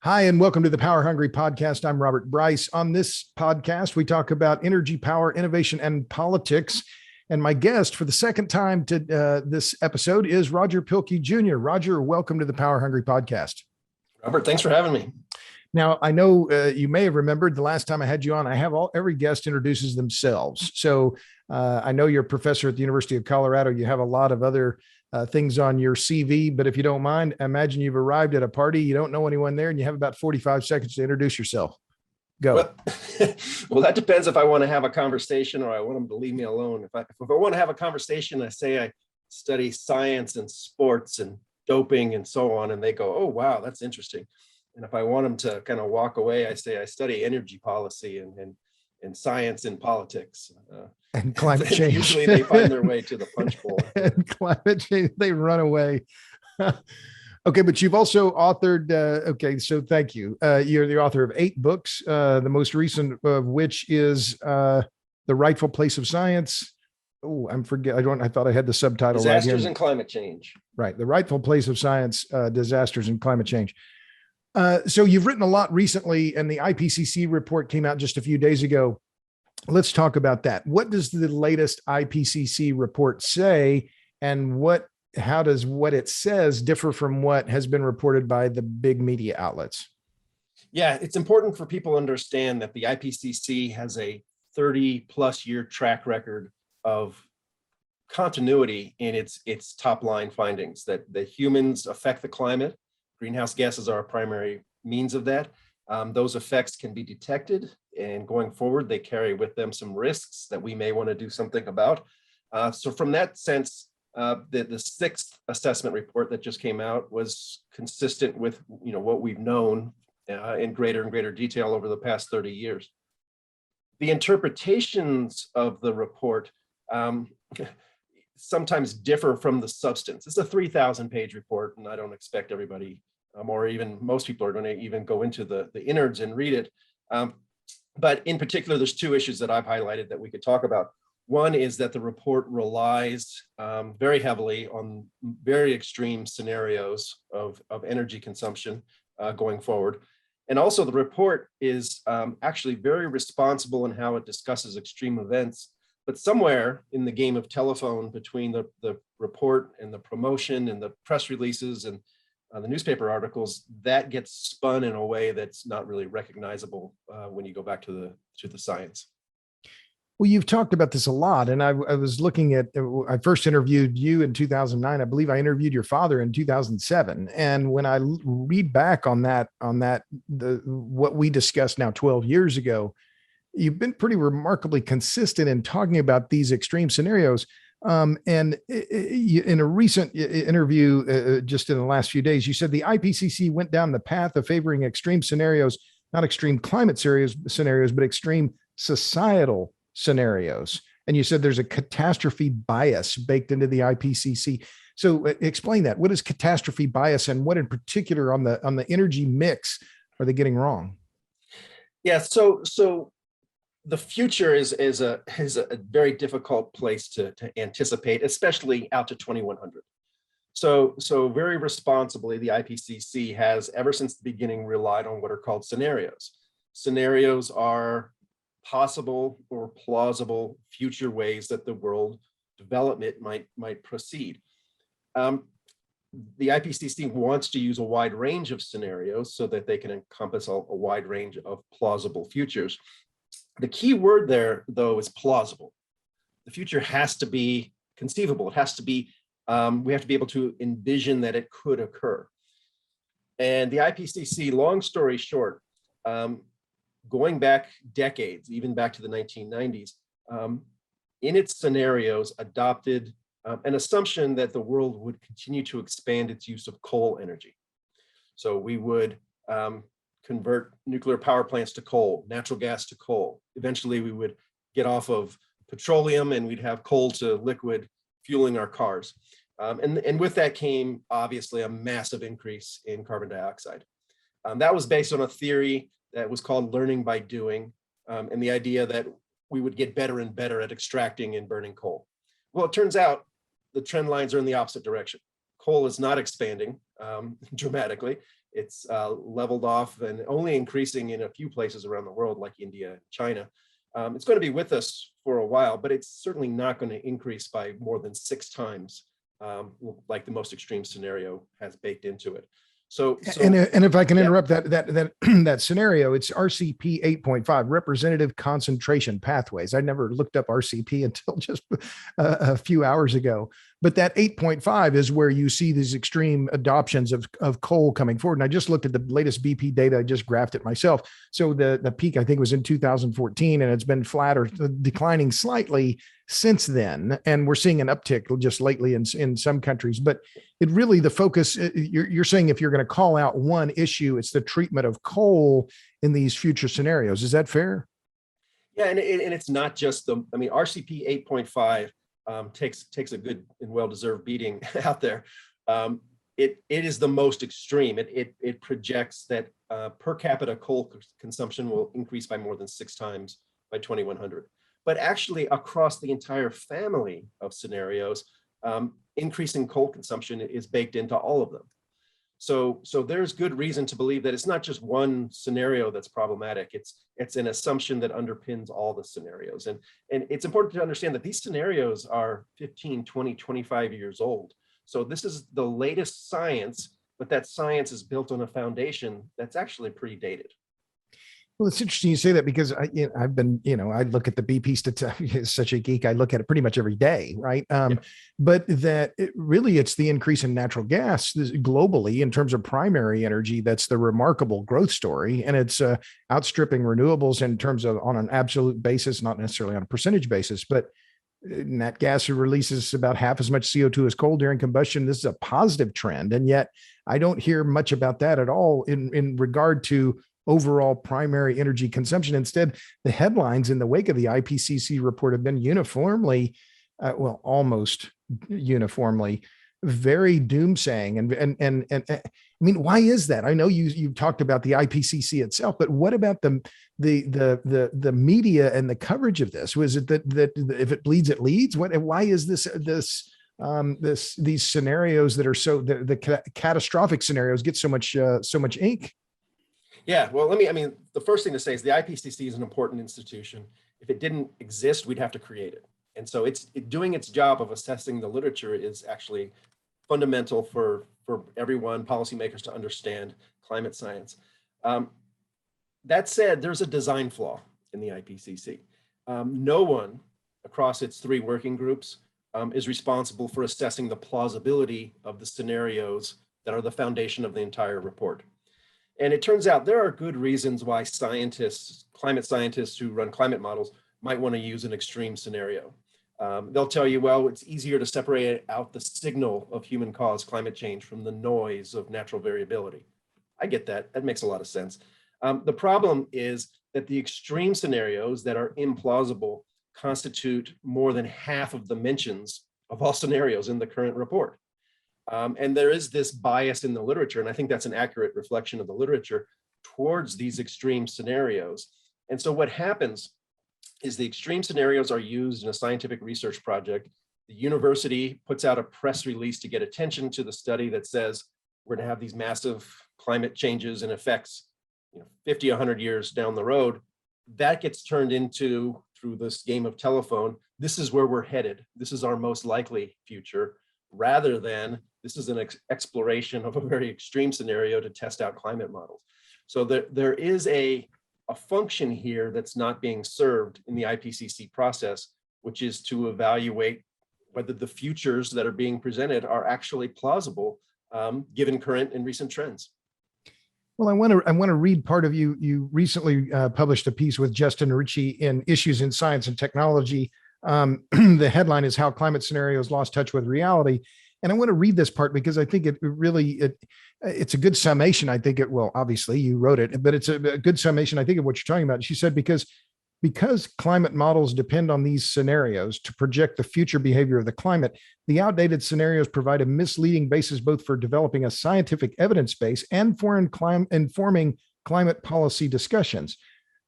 Hi, and welcome to the Power Hungry Podcast. I'm Robert Bryce. On this podcast, we talk about energy, power, innovation, and politics. And my guest for the second time to this episode is Roger Pielke Jr. Roger, welcome to the Power Hungry Podcast. Robert, thanks for having me. Now, I know you may have remembered the last time I had you on, I have every guest introduces themselves. So I know you're a professor at the University of Colorado. You have a lot of other things on your CV, but if you don't mind, imagine you've arrived at a party, you don't know anyone there, and you have about 45 seconds to introduce yourself. Go. Well, that depends if I want to have a conversation or I want them to leave me alone. If I want to have a conversation, I say I study science and sports and doping and so on, and they go, "Oh, wow, that's interesting." And if I want them to kind of walk away, I say I study energy policy and science and politics. And climate change. Usually they find their way to the punch bowl. And climate change, they run away. Okay, but you've also authored, okay, so thank you. You're the author of 8 books, the most recent of which is The Rightful Place of Science. Oh, I thought I had the subtitle right here. Disasters and Climate Change. Right, The Rightful Place of Science, Disasters and Climate Change. So you've written a lot recently, and the IPCC report came out just a few days ago. Let's talk about that. What does the latest IPCC report say, and how does what it says differ from what has been reported by the big media outlets? Yeah, it's important for people to understand that the IPCC has a 30-plus year track record of continuity in its top line findings, that humans affect the climate. Greenhouse gases are a primary means of that. Those effects can be detected, and going forward, they carry with them some risks that we may want to do something about. So from that sense, the 6th assessment report that just came out was consistent with what we've known in greater and greater detail over the past 30 years. The interpretations of the report sometimes differ from the substance. It's a 3,000-page report, and I don't expect everybody or even most people are going to even go into the innards and read it. But in particular, there's 2 issues that I've highlighted that we could talk about. One is that the report relies very heavily on very extreme scenarios of energy consumption going forward. And also the report is actually very responsible in how it discusses extreme events. But somewhere in the game of telephone between the report and the promotion and the press releases and the newspaper articles, that gets spun in a way that's not really recognizable when you go back to the science. Well, you've talked about this a lot, and I was looking at, I first interviewed you in 2009. I believe I interviewed your father in 2007. And when I read back on what we discussed now 12 years ago, you've been pretty remarkably consistent in talking about these extreme scenarios. And in a recent interview, just in the last few days, you said the IPCC went down the path of favoring extreme scenarios, not extreme climate scenarios, but extreme societal scenarios. And you said there's a catastrophe bias baked into the IPCC. So explain that. What is catastrophe bias, and what in particular on the energy mix are they getting wrong? Yeah, so the future is a very difficult place to anticipate, especially out to 2100. So very responsibly, the IPCC has, ever since the beginning, relied on what are called scenarios. Scenarios are possible or plausible future ways that the world development might proceed. The IPCC wants to use a wide range of scenarios so that they can encompass a wide range of plausible futures. The key word there, though, is plausible. The future has to be conceivable. It has to be, we have to be able to envision that it could occur. And the IPCC, long story short, going back decades, even back to the 1990s, in its scenarios adopted an assumption that the world would continue to expand its use of coal energy. So we would convert nuclear power plants to coal, natural gas to coal. Eventually, we would get off of petroleum and we'd have coal to liquid fueling our cars. And with that came, obviously, a massive increase in carbon dioxide. That was based on a theory that was called learning by doing, and the idea that we would get better and better at extracting and burning coal. Well, it turns out the trend lines are in the opposite direction. Coal is not expanding. dramatically. It's leveled off and only increasing in a few places around the world, like India and China. It's going to be with us for a while, but it's certainly not going to increase by more than 6 times, like the most extreme scenario has baked into it. And if I can interrupt that scenario, it's RCP 8.5, representative concentration pathways. I never looked up RCP until just a few hours ago. But that 8.5 is where you see these extreme adoptions of coal coming forward. And I just looked at the latest BP data. I just graphed it myself. So the peak, I think, was in 2014, and it's been flat or declining slightly since then. And we're seeing an uptick just lately in some countries. But it really, the focus, you're saying if you're going to call out one issue, it's the treatment of coal in these future scenarios. Is that fair? Yeah, and it's not just RCP 8.5 takes a good and well-deserved beating out there. It is the most extreme. It projects that per capita coal consumption will increase by more than 6 times by 2100. But actually, across the entire family of scenarios, increasing coal consumption is baked into all of them. So there's good reason to believe that it's not just one scenario that's problematic. It's an assumption that underpins all the scenarios. And it's important to understand that these scenarios are 15, 20, 25 years old. So this is the latest science, but that science is built on a foundation that's actually pretty dated. Well, it's interesting you say that, because I've been, I look at the BP statistics, such a geek. I look at it pretty much every day, right? But that it's the increase in natural gas globally in terms of primary energy that's the remarkable growth story, and it's outstripping renewables in terms of on an absolute basis, not necessarily on a percentage basis, but nat gas releases about half as much CO2 as coal during combustion. This is a positive trend, and yet I don't hear much about that at all in regard to overall primary energy consumption. Instead, the headlines in the wake of the IPCC report have been uniformly, almost uniformly, very doomsaying. And I mean, why is that? I know you talked about the IPCC itself, but what about the media and the coverage of this? Was it that if it bleeds, it leads? Why is these scenarios that are the catastrophic scenarios get so much ink? Yeah, well, the first thing to say is the IPCC is an important institution. If it didn't exist, we'd have to create it. And so it's doing its job of assessing the literature is actually fundamental for everyone, policymakers, to understand climate science. That said, there's a design flaw in the IPCC. No one across its 3 working groups is responsible for assessing the plausibility of the scenarios that are the foundation of the entire report. And it turns out there are good reasons why climate scientists who run climate models might want to use an extreme scenario. They'll tell you, well, it's easier to separate out the signal of human-caused climate change from the noise of natural variability. I get that. That makes a lot of sense. The problem is that the extreme scenarios that are implausible constitute more than half of the mentions of all scenarios in the current report. And there is this bias in the literature, and I think that's an accurate reflection of the literature towards these extreme scenarios. And so what happens is the extreme scenarios are used in a scientific research project. The university puts out a press release to get attention to the study that says we're going to have these massive climate changes and effects 50, 100 years down the road. That gets turned into, through this game of telephone, this is where we're headed. This is our most likely future, rather than this is an exploration of a very extreme scenario to test out climate models. So there is a function here that's not being served in the IPCC process, which is to evaluate whether the futures that are being presented are actually plausible, given current and recent trends. Well, I want to read part of you recently published a piece with Justin Ritchie in Issues in Science and Technology. The headline is How Climate Scenarios Lost Touch with Reality. And I want to read this part because I think it's a good summation. I think obviously you wrote it, but it's a good summation, I think, of what you're talking about. She said, because climate models depend on these scenarios to project the future behavior of the climate, the outdated scenarios provide a misleading basis both for developing a scientific evidence base and for informing climate policy discussions.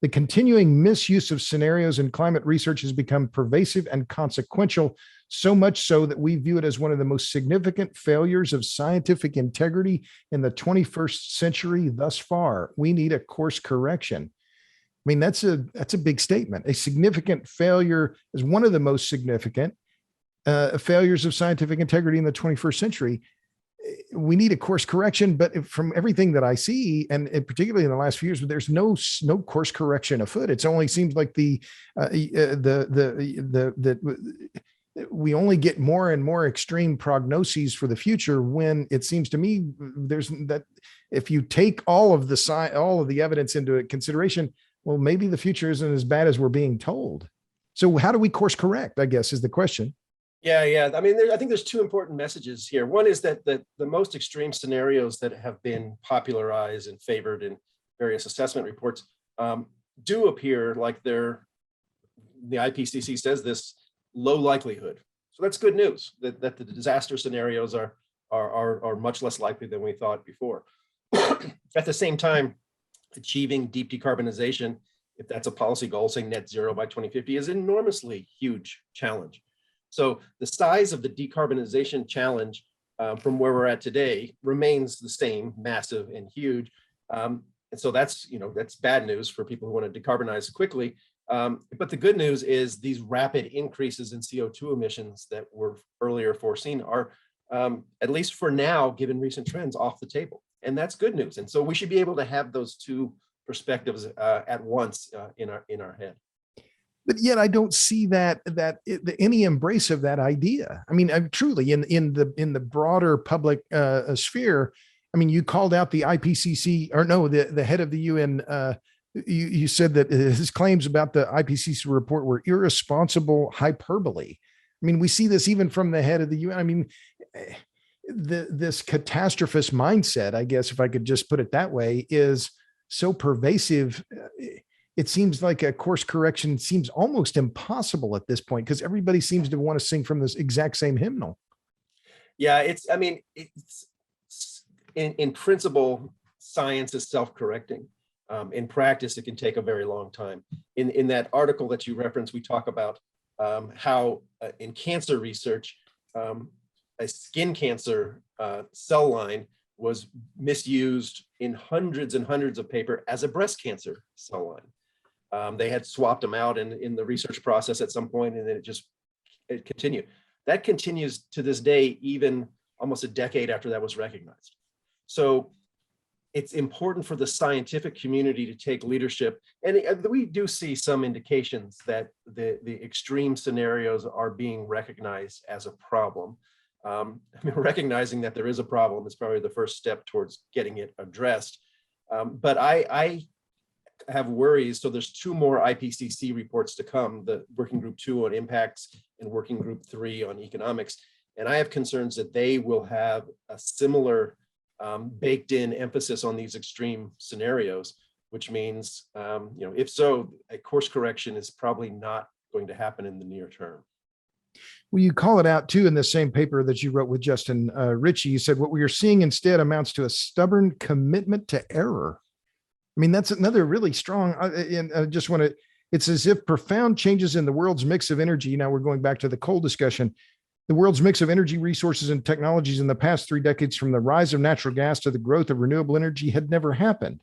The continuing misuse of scenarios in climate research has become pervasive and consequential, so much so that we view it as one of the most significant failures of scientific integrity in the 21st century thus far. We need a course correction. I mean, that's a big statement. A significant failure is one of the most significant failures of scientific integrity in the 21st century. We need a course correction, but from everything that I see, and particularly in the last few years, there's no course correction afoot. It only seems like we only get more and more extreme prognoses for the future, when it seems to me there's that if you take all of the evidence into consideration, well, maybe the future isn't as bad as we're being told. So how do we course correct, I guess, is the question. Yeah. I mean, I think there's two important messages here. One is that the most extreme scenarios that have been popularized and favored in various assessment reports do appear like the IPCC says this, low likelihood. So that's good news that the disaster scenarios are much less likely than we thought before. At the same time, achieving deep decarbonization, if that's a policy goal, saying net zero by 2050, is an enormously huge challenge. So the size of the decarbonization challenge from where we're at today remains the same, massive and huge. And so that's bad news for people who want to decarbonize quickly. But the good news is these rapid increases in CO2 emissions that were earlier foreseen are, at least for now, given recent trends, off the table. And that's good news. And so we should be able to have those two perspectives at once in our head. But yet I don't see any embrace of that idea. I mean, truly in the broader public sphere. I mean, you called out the IPCC, or no, the head of the UN. You said that his claims about the IPCC report were irresponsible hyperbole. I mean, we see this even from the head of the UN. I mean, this catastrophist mindset, I guess, if I could just put it that way, is so pervasive. It seems like a course correction seems almost impossible at this point, because everybody seems to want to sing from this exact same hymnal. Yeah, it's in principle, science is self-correcting. In practice, it can take a very long time. In that article that you referenced, we talk about how in cancer research, a skin cancer cell line was misused in hundreds and hundreds of paper as a breast cancer cell line. They had swapped them out in the research process at some point, and then it continued. That continues to this day, even almost a decade after that was recognized. So it's important for the scientific community to take leadership. And we do see some indications that the extreme scenarios are being recognized as a problem. I mean, recognizing that there is a problem is probably the first step towards getting it addressed. But I have worries. So there's two more IPCC reports to come, the Working Group 2 on impacts and Working Group 3 on economics. And I have concerns that they will have a similar baked in emphasis on these extreme scenarios, which means, if so, a course correction is probably not going to happen in the near term. Well, you call it out too in the same paper that you wrote with Justin Ritchie. You said what we are seeing instead amounts to a stubborn commitment to error. I mean, that's another really strong, and I just want to, it's as if profound changes in the world's mix of energy. Now we're going back to the coal discussion. The world's mix of energy resources and technologies in the past 3 decades, from the rise of natural gas to the growth of renewable energy, had never happened.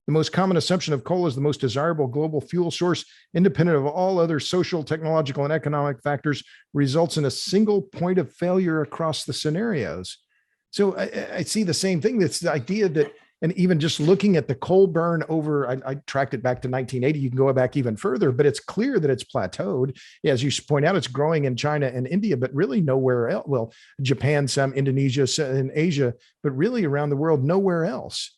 The most common assumption of coal as the most desirable global fuel source, independent of all other social, technological, and economic factors, results in a single point of failure across the scenarios. So I see the same thing. That's the idea that, and even just looking at the coal burn over, I tracked it back to 1980. You can go back even further, but it's clear that it's plateaued. As you point out, it's growing in China and India, but really nowhere else. Well, Japan, some, Indonesia, and Asia, but really around the world, nowhere else.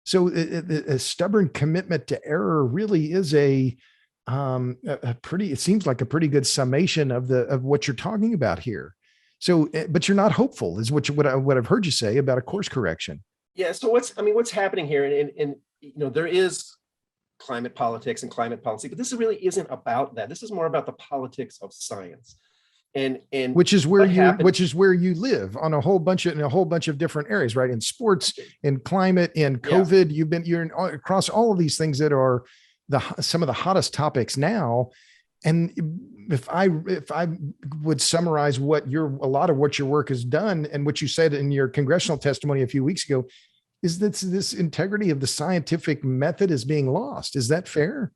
So a stubborn commitment to error really is a pretty, it seems like a pretty good summation of what you're talking about here. So, but you're not hopeful, is what I've heard you say about a course correction. Yeah. So what's happening here, and there is climate politics and climate policy, but this really isn't about that. This is more about the politics of science. And which is where you live on a whole bunch of different areas, right? In sports, in climate, in COVID, you're across all of these things that are some of the hottest topics now. And if I would summarize a lot of what your work has done and what you said in your congressional testimony a few weeks ago, is that this integrity of the scientific method is being lost. Is that fair?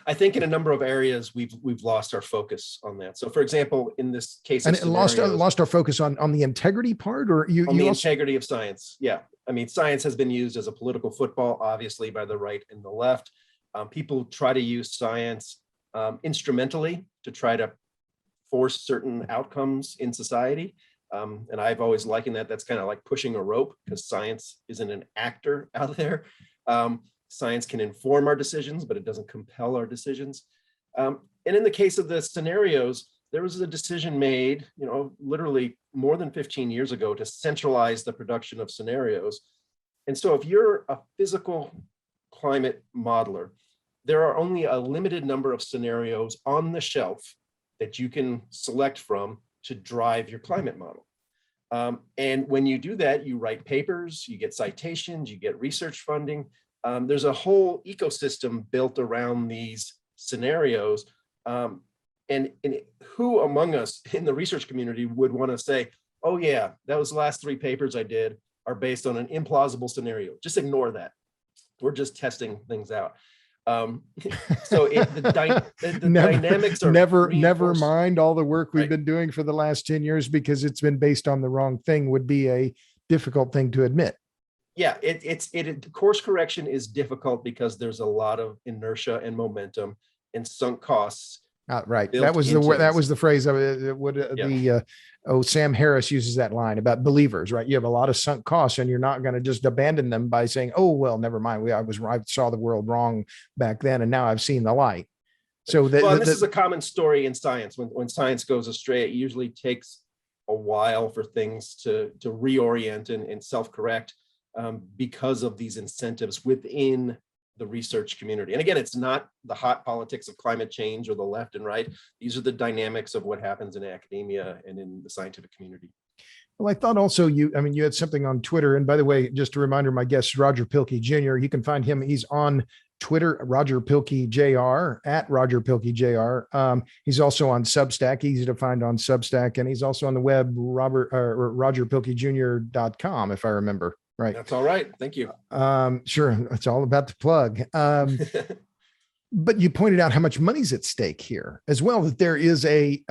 I think in a number of areas we've lost our focus on that. So, for example, in this case, And it lost our focus on the integrity part, or the integrity of science. Yeah, I mean, science has been used as a political football, obviously, by the right and the left. People try to use science instrumentally to try to force certain outcomes in society. And I've always likened that. That's kind of like pushing a rope, because science isn't an actor out there. Science can inform our decisions, but it doesn't compel our decisions. And in the case of the scenarios, there was a decision made, literally more than 15 years ago, to centralize the production of scenarios. And so if you're a physical climate modeler, there are only a limited number of scenarios on the shelf that you can select from to drive your climate model. And when you do that, you write papers, you get citations, you get research funding. There's a whole ecosystem built around these scenarios. And who among us in the research community would want to say, oh yeah, those last 3 papers I did are based on an implausible scenario. Just ignore that. We're just testing things out. So the dynamics are never mind all the work we've been doing for the last 10 years because it's been based on the wrong thing would be a difficult thing to admit. Yeah, course correction is difficult because there's a lot of inertia and momentum and sunk costs. Right. That was the phrase of it. Sam Harris uses that line about believers, right? You have a lot of sunk costs and you're not going to just abandon them by saying, oh, well, never mind. I saw the world wrong back then and now I've seen the light. So this is a common story in science. When science goes astray, it usually takes a while for things to reorient and self-correct because of these incentives within the research community. And again, it's not the hot politics of climate change or the left and right. These are the dynamics of what happens in academia and in the scientific community. Well, I thought also you had something on Twitter. And by the way, just a reminder, my guest is Roger Pielke Jr. You can find him. He's on Twitter, Roger Pielke Jr. at Roger Pielke Jr. He's also on Substack, easy to find on Substack. And he's also on the web, rogerpielkejr.com, if I remember. Right. That's all right. Thank you. Sure. It's all about the plug. But you pointed out how much money's at stake here as well, that there is I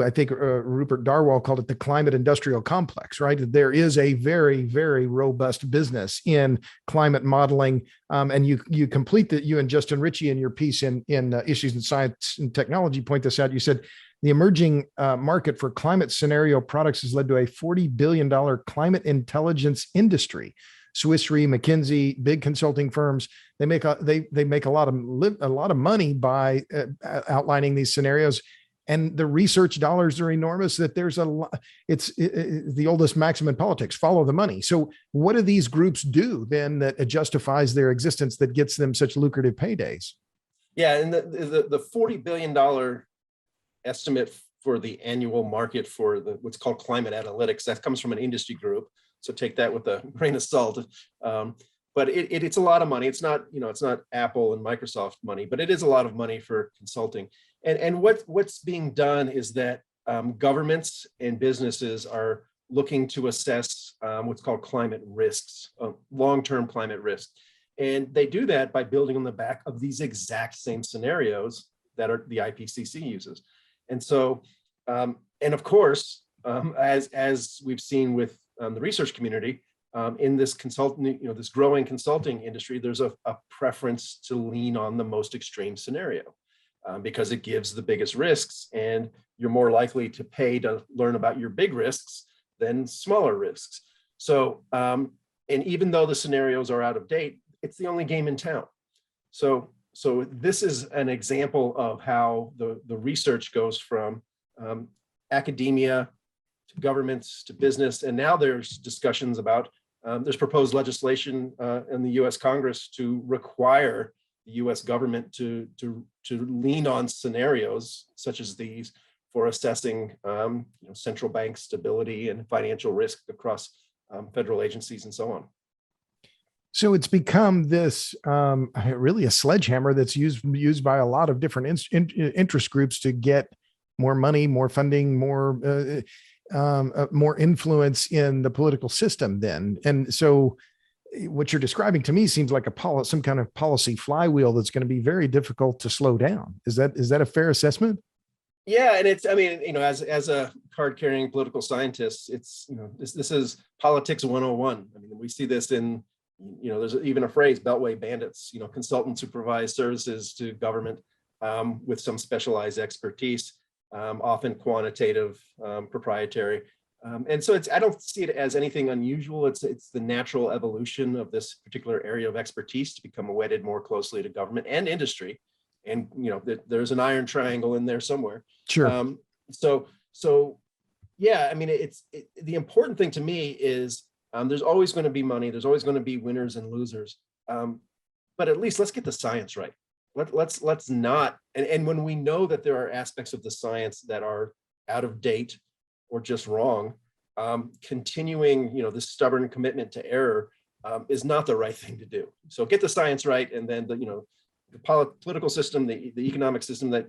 think Rupert Darwall called it the climate industrial complex, right? That there is a very, very robust business in climate modeling. And you complete that, you and Justin Ritchie in your piece in Issues in Science and Technology point this out. You said, the emerging market for climate scenario products has led to a $40 billion climate intelligence industry. Swiss Re, McKinsey, big consulting firms, they make a lot of money by outlining these scenarios, and the research dollars are enormous. That there's it's the oldest maxim in politics: follow the money. So, what do these groups do then that justifies their existence, that gets them such lucrative paydays? Yeah, and the $40 billion estimate for the annual market for what's called climate analytics, that comes from an industry group. So take that with a grain of salt. But it's a lot of money. It's not Apple and Microsoft money, but it is a lot of money for consulting. And what's being done is that governments and businesses are looking to assess what's called climate risks, long-term climate risks. And they do that by building on the back of these exact same scenarios that the IPCC uses. And so, and of course, as we've seen with the research community, in this this growing consulting industry, there's a preference to lean on the most extreme scenario because it gives the biggest risks, and you're more likely to pay to learn about your big risks than smaller risks. So, and even though the scenarios are out of date, it's the only game in town. So this is an example of how the research goes from academia to governments to business. And now there's discussions about, there's proposed legislation in the US Congress to require the US government to lean on scenarios such as these for assessing central bank stability and financial risk across federal agencies and so on. So it's become this really a sledgehammer that's used by a lot of different interest groups to get more money, more funding, more influence in the political system. Then, and so what you're describing to me seems like some kind of policy flywheel that's going to be very difficult to slow down. Is that a fair assessment? Yeah, and it's, I mean, as a card carrying political scientist, it's, this is politics 101. I mean, we see this in, there's even a phrase, beltway bandits, consultants who provide services to government with some specialized expertise, often quantitative, proprietary. And so I don't see it as anything unusual. It's the natural evolution of this particular area of expertise to become wedded more closely to government and industry. And there's an iron triangle in there somewhere. Sure. So yeah, I mean, the important thing to me is there's always going to be money. There's always going to be winners and losers. But at least let's get the science right. Let's not. And when we know that there are aspects of the science that are out of date or just wrong, continuing, this stubborn commitment to error is not the right thing to do. So get the science right, and then the political system, the economic system, that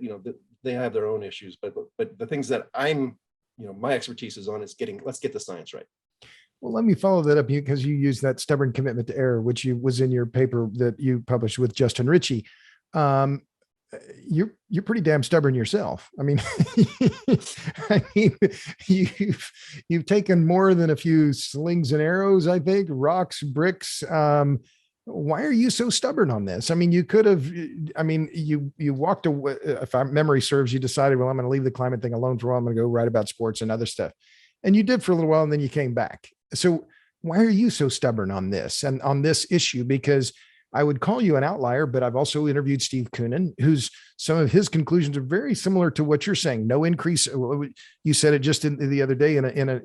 they have their own issues, but the things that I'm, my expertise is on is let's get the science right. Well, let me follow that up because you used that stubborn commitment to error, which was in your paper that you published with Justin Ritchie. You're pretty damn stubborn yourself. I mean, you've taken more than a few slings and arrows, I think, rocks, bricks. Why are you so stubborn on this? I mean, you could have, you walked away. If memory serves, you decided, well, I'm going to leave the climate thing alone for a while. I'm going to go write about sports and other stuff. And you did for a little while, and then you came back. So why are you so stubborn on this and on this issue? Because I would call you an outlier, but I've also interviewed Steve Koonin, some of his conclusions are very similar to what you're saying. No increase. You said it just the other day in an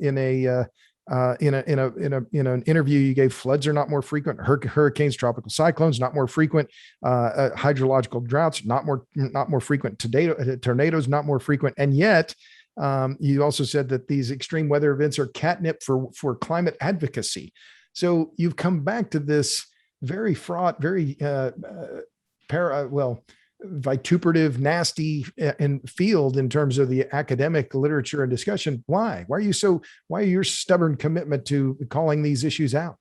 interview you gave. Floods are not more frequent. Hurricanes, tropical cyclones, not more frequent. Hydrological droughts, not more frequent. Tornadoes, not more frequent. And yet, you also said that these extreme weather events are catnip for climate advocacy. So you've come back to this very fraught, very vituperative, nasty field in terms of the academic literature and discussion. Why are your stubborn commitment to calling these issues out?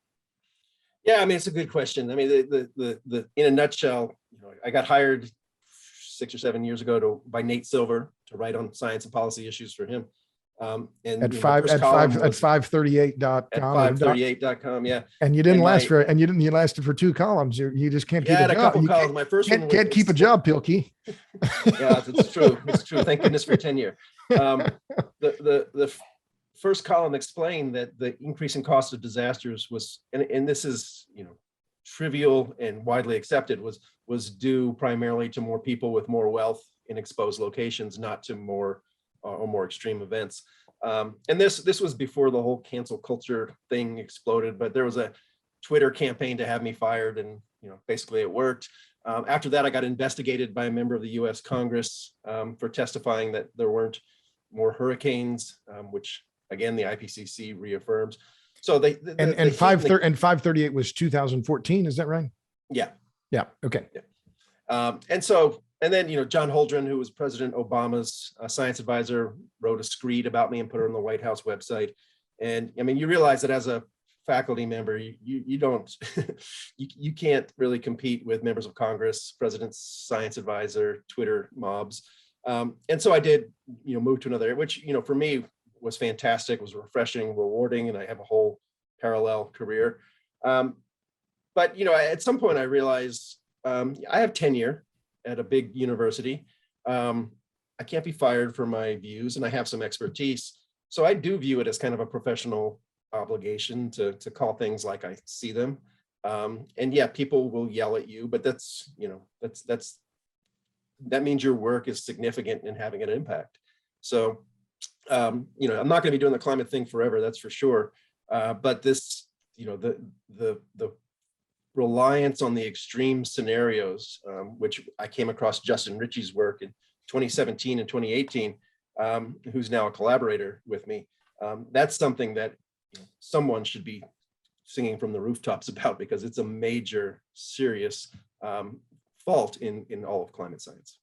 Yeah, I mean, it's a good question. I mean, the in a nutshell, I got hired 6 or 7 years ago by Nate Silver to write on science and policy issues for him. And at 538.com. At 538.com, yeah. And you didn't you lasted for 2 columns. You just can't keep a job. A couple columns. My first one can't keep a job, Pielke. Yeah, it's true. It's true. Thank goodness for tenure. The first column explained that the increasing cost of disasters was, and this is trivial and widely accepted, was due primarily to more people with more wealth in exposed locations, not to more extreme events. And this was before the whole cancel culture thing exploded, but there was a Twitter campaign to have me fired, and basically it worked. After that, I got investigated by a member of the U.S. Congress for testifying that there weren't more hurricanes, which again the IPCC reaffirms. So and 538 was 2014, is that right? Yeah. Yeah. Okay. Yeah. And then, John Holdren, who was President Obama's science advisor, wrote a screed about me and put it on the White House website. And I mean, you realize that as a faculty member, you don't, you can't really compete with members of Congress, president's science advisor, Twitter mobs. And so I did, move to another, which, for me was fantastic, was refreshing, rewarding, and I have a whole parallel career. But, at some point I realized I have tenure at a big university. I can't be fired for my views, and I have some expertise. So I do view it as kind of a professional obligation to call things like I see them. And yeah, people will yell at you, but that means your work is significant in having an impact. So, I'm not going to be doing the climate thing forever, that's for sure. But this, the reliance on the extreme scenarios, which I came across Justin Ritchie's work in 2017 and 2018, who's now a collaborator with me. That's something that someone should be singing from the rooftops about, because it's a major, serious fault in all of climate science.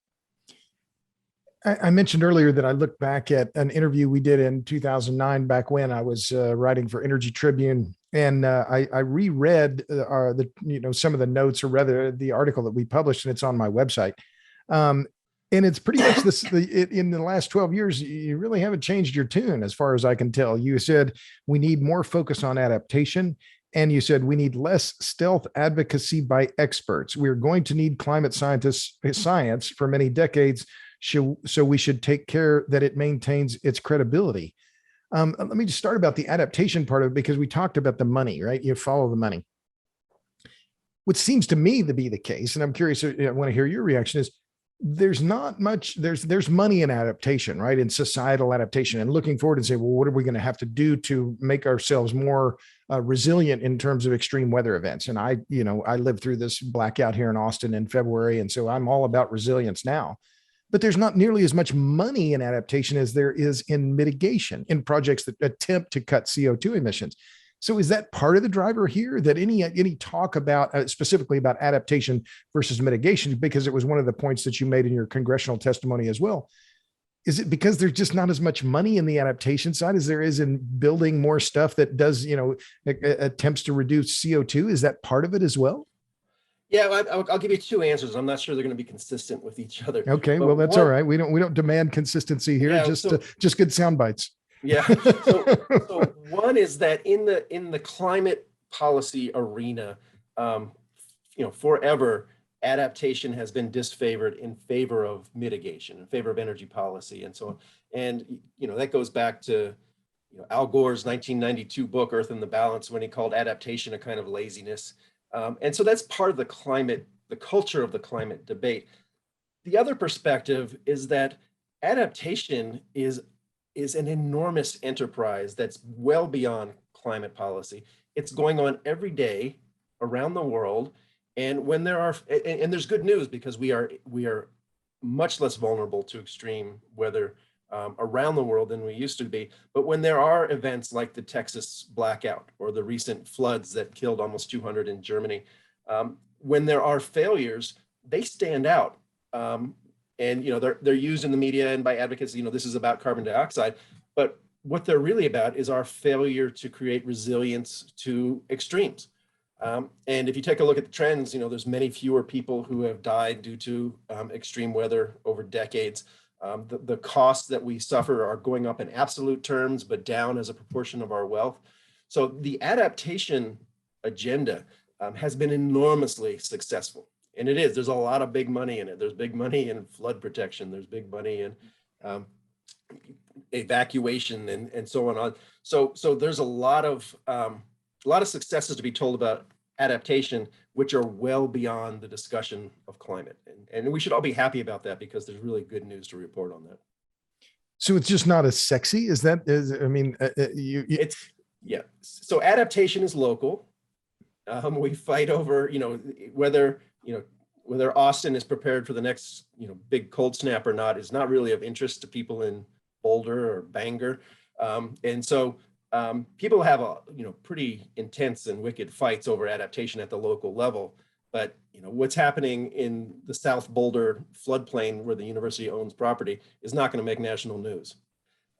I mentioned earlier that I looked back at an interview we did in 2009, back when I was writing for Energy Tribune, and I reread some of the notes, or rather the article that we published, and it's on my website. And it's pretty much this. In the last 12 years, you really haven't changed your tune, as far as I can tell. You said we need more focus on adaptation, and you said we need less stealth advocacy by experts. We're going to need climate science for many decades. So we should take care that it maintains its credibility. Let me just start about the adaptation part of it, because we talked about the money, right? You follow the money. What seems to me to be the case, and I'm curious, I want to hear your reaction, is there's not much, there's money in adaptation, right? In societal adaptation, and looking forward and say, well, what are we going to have to do to make ourselves more resilient in terms of extreme weather events? And I lived through this blackout here in Austin in February. And so I'm all about resilience now. But there's not nearly as much money in adaptation as there is in mitigation, in projects that attempt to cut CO2 emissions. So is that part of the driver here, that any talk about specifically about adaptation versus mitigation, because it was one of the points that you made in your congressional testimony as well? Is it because there's just not as much money in the adaptation side as there is in building more stuff that does, attempts to reduce CO2? Is that part of it as well? Yeah, I'll give you two answers. I'm not sure they're going to be consistent with each other. Okay, well, that's all right. We don't demand consistency here. Yeah, just good sound bites. Yeah. So one is that in the climate policy arena, forever adaptation has been disfavored in favor of mitigation, in favor of energy policy, and so on. And that goes back to Al Gore's 1992 book, Earth in the Balance, when he called adaptation a kind of laziness. And so that's part of the culture of the climate debate. The other perspective is that adaptation is an enormous enterprise that's well beyond climate policy. It's going on every day around the world. And when and there's good news, because we are much less vulnerable to extreme weather around the world than we used to be. But when there are events like the Texas blackout or the recent floods that killed almost 200 in Germany, when there are failures, they stand out. And they're used in the media and by advocates. This is about carbon dioxide, but what they're really about is our failure to create resilience to extremes. And if you take a look at the trends, there's many fewer people who have died due to extreme weather over decades. The costs that we suffer are going up in absolute terms, but down as a proportion of our wealth. So the adaptation agenda has been enormously successful. And it is. There's a lot of big money in it. There's big money in flood protection. There's big money in evacuation and so on. So there's a lot of successes to be told about adaptation, which are well beyond the discussion of climate. And we should all be happy about that, because there's really good news to report on that. So it's just not as sexy as that is. Yeah. So adaptation is local. We fight over, whether Austin is prepared for the next, big cold snap or not is not really of interest to people in Boulder or Bangor. And so people have pretty intense and wicked fights over adaptation at the local level. But what's happening in the South Boulder floodplain, where the university owns property, is not going to make national news.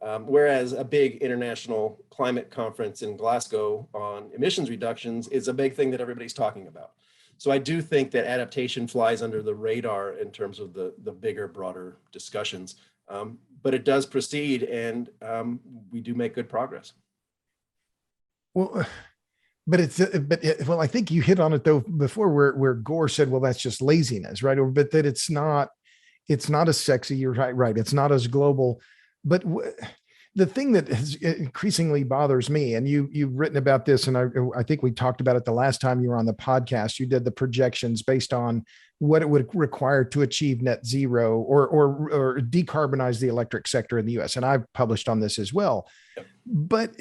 Whereas a big international climate conference in Glasgow on emissions reductions is a big thing that everybody's talking about. So I do think that adaptation flies under the radar in terms of the bigger, broader discussions. But it does proceed, and we do make good progress. Well, I think you hit on it though before, where Gore said, well, that's just laziness, right? But that it's not as sexy. You're right. It's not as global. But the thing that increasingly bothers me, and you've written about this, and I think we talked about it the last time you were on the podcast. You did the projections based on what it would require to achieve net zero or decarbonize the electric sector in the U.S. And I've published on this as well. Yep. But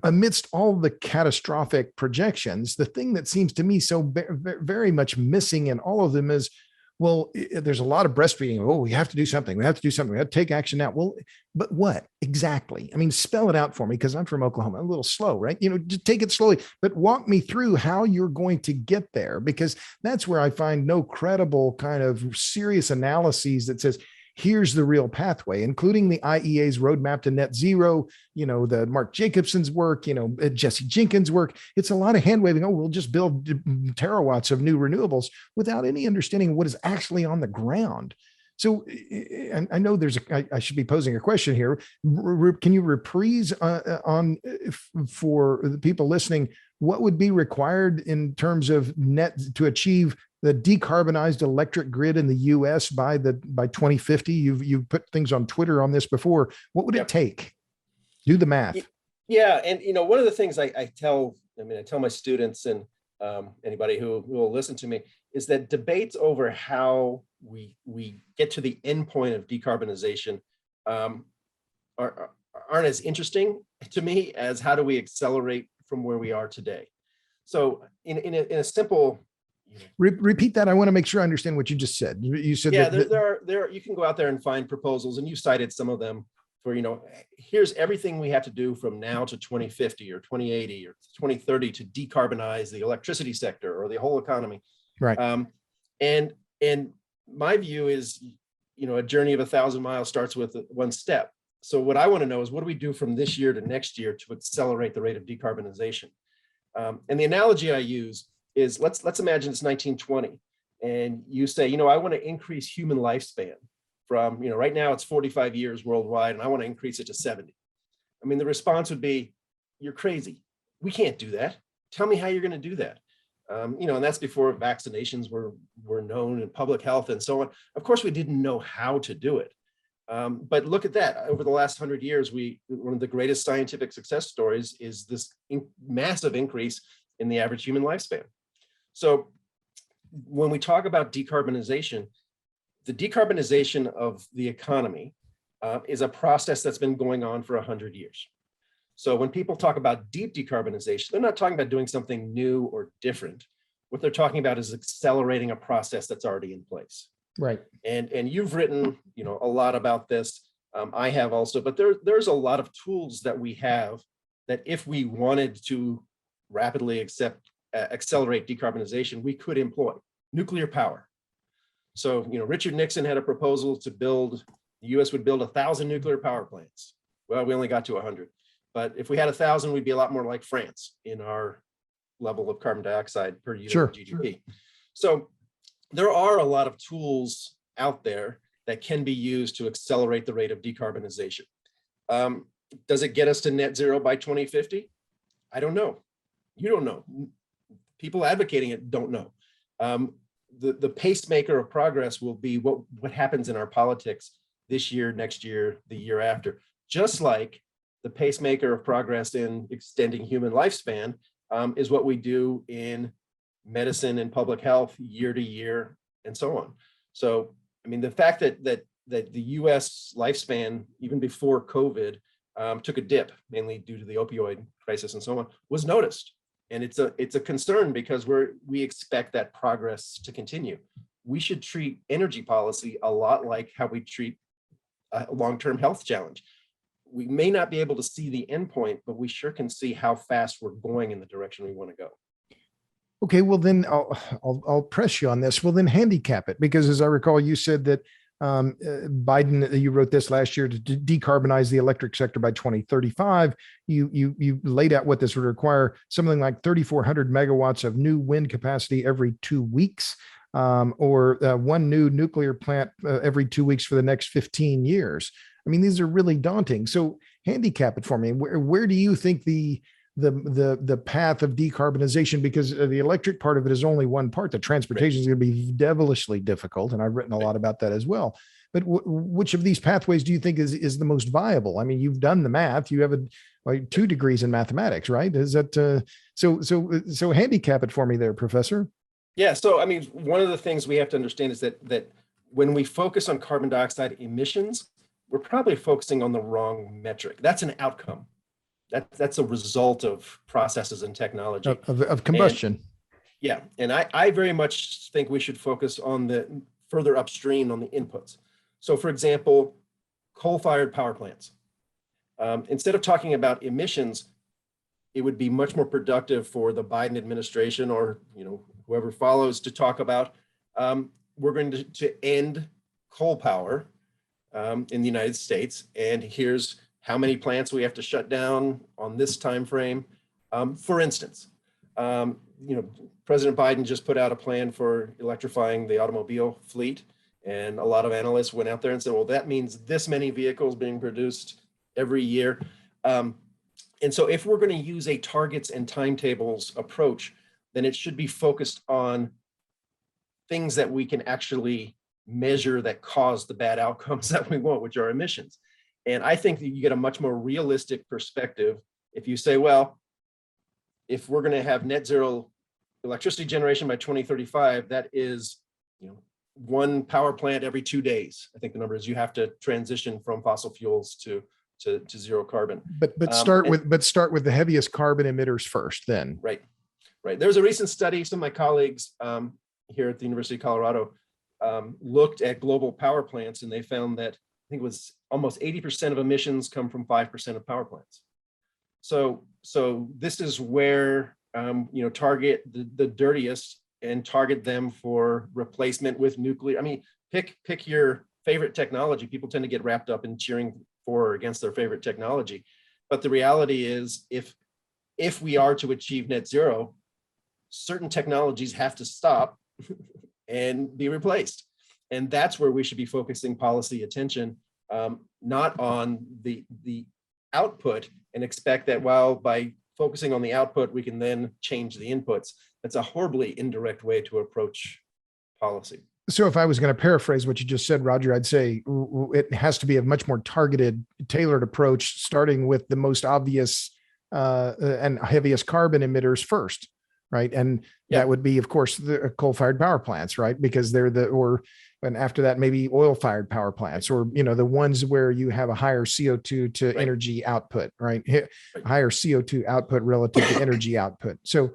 amidst all the catastrophic projections, the thing that seems to me so very much missing in all of them is, well, there's a lot of breastfeeding. Oh, we have to do something. We have to do something. We have to take action now. Well, but what exactly? I mean, spell it out for me, because I'm from Oklahoma. I'm a little slow, right? Just take it slowly, but walk me through how you're going to get there, because that's where I find no credible kind of serious analyses that says, here's the real pathway, including the IEA's roadmap to net zero, the Mark Jacobson's work, Jesse Jenkins' work. It's a lot of hand waving. Oh, we'll just build terawatts of new renewables without any understanding of what is actually on the ground. So I know I should be posing a question here. Can you reprise for the people listening, what would be required in terms of net to achieve the decarbonized electric grid in the U.S. by 2050? You've put things on Twitter on this before. What would it take? Do the math. Yeah, and one of the things I tell my students and anybody who will listen to me is that debates over how we get to the end point of decarbonization aren't as interesting to me as how do we accelerate from where we are today. So in a simple repeat that. I want to make sure I understand what you just said. You said there you can go out there and find proposals, and you cited some of them for, here's everything we have to do from now to 2050 or 2080 or 2030 to decarbonize the electricity sector or the whole economy. Right. And my view is, a journey of 1,000 miles starts with one step. So what I want to know is, what do we do from this year to next year to accelerate the rate of decarbonization? And the analogy I use is, let's imagine it's 1920 and you say, I want to increase human lifespan from, right now it's 45 years worldwide and I want to increase it to 70. I mean, the response would be, you're crazy. We can't do that. Tell me how you're going to do that. And that's before vaccinations were known in public health and so on. Of course, we didn't know how to do it. But look at that. Over the last 100 years, one of the greatest scientific success stories is this massive increase in the average human lifespan. So when we talk about decarbonization, the decarbonization of the economy is a process that's been going on for 100 years. So when people talk about deep decarbonization, they're not talking about doing something new or different. What they're talking about is accelerating a process that's already in place. Right. And you've written, a lot about this. I have also, but there's a lot of tools that we have that if we wanted to rapidly accelerate decarbonization, we could employ nuclear power. So, Richard Nixon had a proposal to the U.S. would build 1,000 nuclear power plants. Well, we only got to 100. But if we had 1,000, we'd be a lot more like France in our level of carbon dioxide per unit of GDP. So there are a lot of tools out there that can be used to accelerate the rate of decarbonization. Does it get us to net zero by 2050? I don't know. You don't know. People advocating it don't know. The pacemaker of progress will be what happens in our politics this year, next year, the year after. Just like the pacemaker of progress in extending human lifespan is what we do in medicine and public health year to year and so on. So, the fact that the US lifespan, even before COVID, took a dip, mainly due to the opioid crisis and so on, was noticed. And it's a concern because we expect that progress to continue. We should treat energy policy a lot like how we treat a long-term health challenge. We may not be able to see the endpoint, but we sure can see how fast we're going in the direction we want to go. Okay, well then I'll press you on this. Well then handicap it, because as I recall, you said that Biden, you wrote this last year, to decarbonize the electric sector by 2035. You laid out what this would require, something like 3,400 megawatts of new wind capacity every 2 weeks, or one new nuclear plant every 2 weeks for the next 15 years. These are really daunting. So handicap it for me. Where do you think the path of decarbonization, because the electric part of it is only one part. The transportation is going to be devilishly difficult, and I've written a lot about that as well. But which of these pathways do you think is the most viable? You've done the math. You have 2 degrees in mathematics, right? Is that so? Handicap it for me, there, Professor. Yeah. So one of the things we have to understand is that when we focus on carbon dioxide emissions, we're probably focusing on the wrong metric. That's an outcome. That's a result of processes and technology of combustion. And I very much think we should focus on the further upstream on the inputs. So for example, coal-fired power plants. Instead of talking about emissions, it would be much more productive for the Biden administration, or whoever follows, to talk about we're going to end coal power in the United States, and here's how many plants we have to shut down on this time frame. For instance, President Biden just put out a plan for electrifying the automobile fleet, and a lot of analysts went out there and said, well, that means this many vehicles being produced every year. And so if we're going to use a targets and timetables approach, then it should be focused on things that we can actually measure that cause the bad outcomes that we want, which are emissions. And I think that you get a much more realistic perspective if you say, well, if we're going to have net zero electricity generation by 2035, that is, one power plant every 2 days. I think the number is you have to transition from fossil fuels to zero carbon. But start with the heaviest carbon emitters first, then. Right. There was a recent study. Some of my colleagues here at the University of Colorado looked at global power plants, and they found that I think it was almost 80% of emissions come from 5% of power plants. So this is where target the dirtiest and target them for replacement with nuclear. I mean, pick your favorite technology. People tend to get wrapped up in cheering for or against their favorite technology, but the reality is, if we are to achieve net zero, certain technologies have to stop and be replaced. And that's where we should be focusing policy attention, not on the output, and expect that, well, by focusing on the output, we can then change the inputs. That's a horribly indirect way to approach policy. So if I was going to paraphrase what you just said, Roger, I'd say it has to be a much more targeted, tailored approach, starting with the most obvious and heaviest carbon emitters first, right? And that would be, of course, the coal-fired power plants, right? Because they're and after that, maybe oil-fired power plants, or, the ones where you have a higher CO2 to energy output, right? Higher CO2 output relative to energy output. So,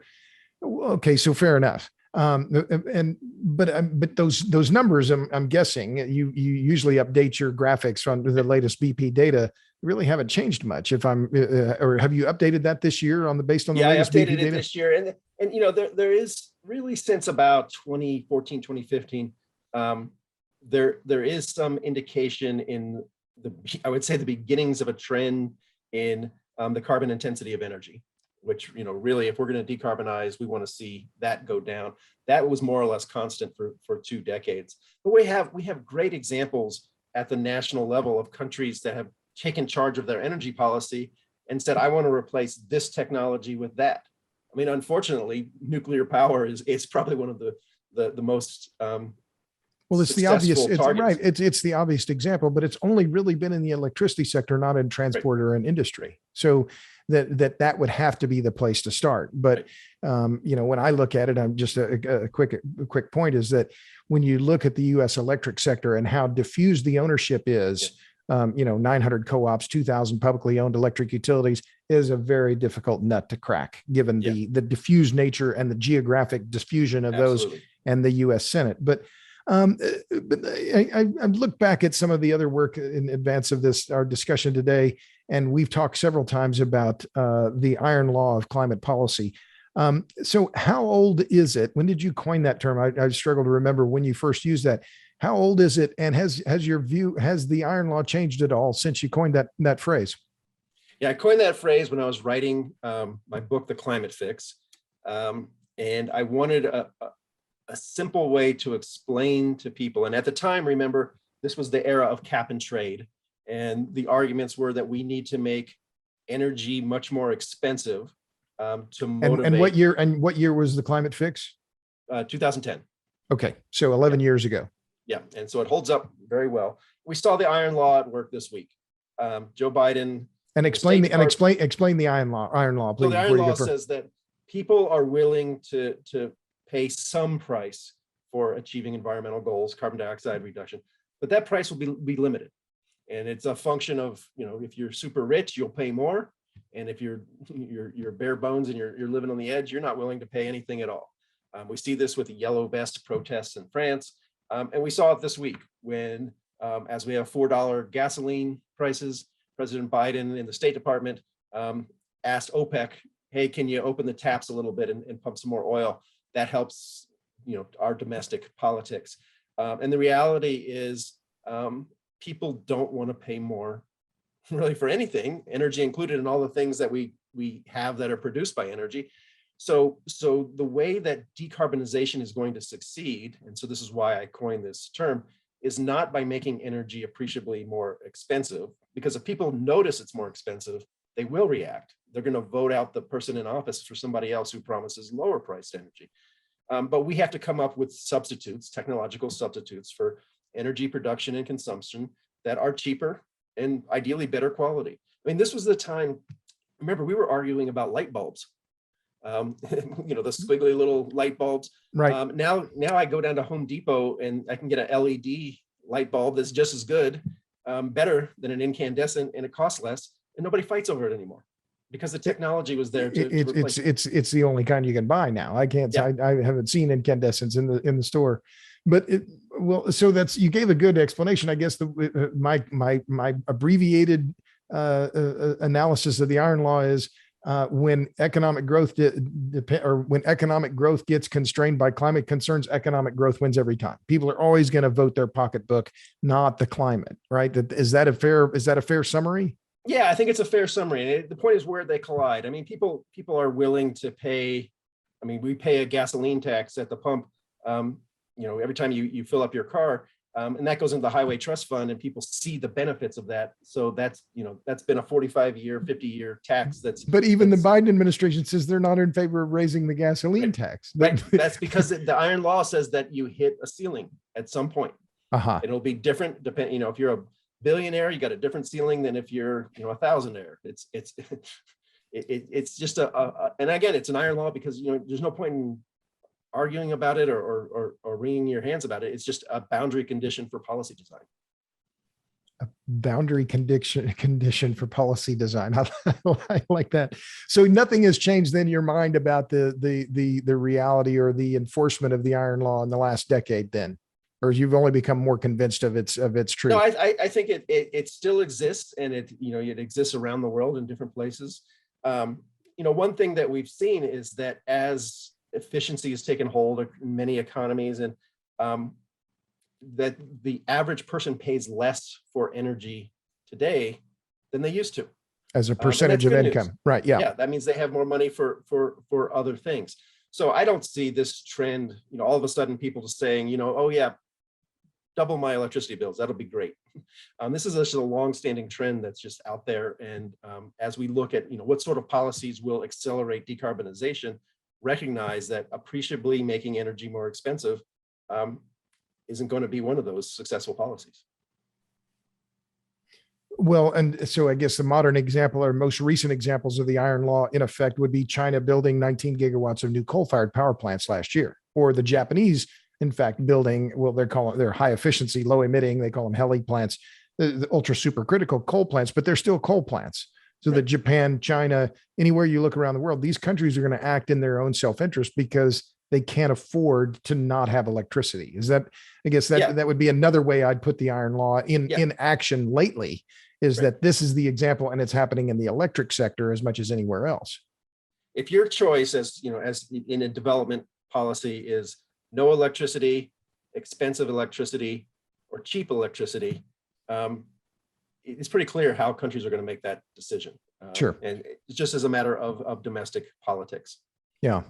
okay, so fair enough. But those numbers, I'm guessing you usually update your graphics on the latest BP data, really haven't changed much. If I'm, or have you updated that this year based on the latest BP data? I updated it this year, and there is really, since about 2014, 2015, there is some indication in I would say the beginnings of a trend in the carbon intensity of energy, which, really, if we're going to decarbonize, we want to see that go down. That was more or less constant for 2 decades. But we have great examples at the national level of countries that have taken charge of their energy policy and said, I want to replace this technology with that. I mean, unfortunately, nuclear power is probably one of the most well, it's the obvious. It's right. It's the obvious example, but it's only really been in the electricity sector, not in transport or in industry. So that would have to be the place to start. But when I look at it, I'm just a quick point is that when you look at the U.S. electric sector and how diffused the ownership is, 900 co-ops, 2,000 publicly owned electric utilities is a very difficult nut to crack, given the diffused nature and the geographic diffusion of those and the U.S. Senate. But I look back at some of the other work in advance of our discussion today, and we've talked several times about the iron law of climate policy. So how old is it? When did you coin that term? I struggle to remember when you first used that. How old is it? And has the iron law changed at all since you coined that phrase? Yeah, I coined that phrase when I was writing my book, The Climate Fix. And I wanted a simple way to explain to people. And at the time, remember, this was the era of cap and trade. And the arguments were that we need to make energy much more expensive to motivate. And what year was the Climate Fix? 2010. Okay, so 11 years ago. Yeah, and so it holds up very well. We saw the iron law at work this week. Joe Biden. And explain the iron law, please. So the iron law says that people are willing to pay some price for achieving environmental goals, carbon dioxide reduction, but that price will be limited. And it's a function of, if you're super rich, you'll pay more. And if you're bare bones and you're living on the edge, you're not willing to pay anything at all. We see this with the yellow vest protests in France. And we saw it this week when, as we have $4 gasoline prices, President Biden in the State Department asked OPEC, hey, can you open the taps a little bit and pump some more oil? That helps, our domestic politics. And the reality is people don't want to pay more really for anything, energy included, and all the things that we have that are produced by energy. So the way that decarbonization is going to succeed, and so this is why I coined this term, is not by making energy appreciably more expensive, because if people notice it's more expensive, they will react. They're going to vote out the person in office for somebody else who promises lower priced energy. But we have to come up with substitutes, technological substitutes for energy production and consumption that are cheaper and ideally better quality. I mean, this was the time, remember, we were arguing about light bulbs. The squiggly little light bulbs. Right. Now I go down to Home Depot and I can get an LED light bulb that's just as good, better than an incandescent, and it costs less, and nobody fights over it anymore because the technology was there to replace it. It's the only kind you can buy now. I can't. Yeah. I haven't seen incandescents in the store, but so that's, you gave a good explanation. I guess my abbreviated analysis of the iron law is, when economic growth gets constrained by climate concerns, economic growth wins every time. People are always going to vote their pocketbook, not the climate, right? Is that a fair summary? Yeah, I think it's a fair summary. And the point is where they collide. I mean, people are willing to pay. I mean, we pay a gasoline tax at the pump, every time you fill up your car. And that goes into the highway trust fund, and people see the benefits of that. So that's been a 45-year, 50-year tax. But even the Biden administration says they're not in favor of raising the gasoline tax. Right. That's because the iron law says that you hit a ceiling at some point. It'll be different depending, if you're a billionaire, you got a different ceiling than if you're, a thousandaire. It's just and again, it's an iron law because, there's no point in arguing about it or wringing your hands about it. It's just a boundary condition for policy design. A boundary condition for policy design. I like that. So nothing has changed then in your mind about the reality or the enforcement of the iron law in the last decade then, or you've only become more convinced of its truth? No, I think it still exists, and it exists around the world in different places. One thing that we've seen is that as efficiency has taken hold in many economies, and that the average person pays less for energy today than they used to, as a percentage of income. News. Right. Yeah. Yeah. That means they have more money for other things. So I don't see this trend, all of a sudden people just saying, oh yeah, double my electricity bills. That'll be great. This is just a long-standing trend that's just out there. And as we look at, what sort of policies will accelerate decarbonization, recognize that appreciably making energy more expensive isn't going to be one of those successful policies. Well, and so I guess the modern example or most recent examples of the iron law in effect would be China building 19 gigawatts of new coal-fired power plants last year, or the Japanese, in fact, building, well, they're high efficiency, low emitting, they call them HELI plants, the ultra supercritical coal plants, but they're still coal plants. So that Japan, China, anywhere you look around the world, these countries are going to act in their own self-interest because they can't afford to not have electricity. Is that, I guess that would be another way I'd put the iron law in action lately, is that this is the example, and it's happening in the electric sector as much as anywhere else. If your choice as in a development policy is no electricity, expensive electricity, or cheap electricity, it's pretty clear how countries are going to make that decision. Sure. And it's just as a matter of domestic politics. Yeah.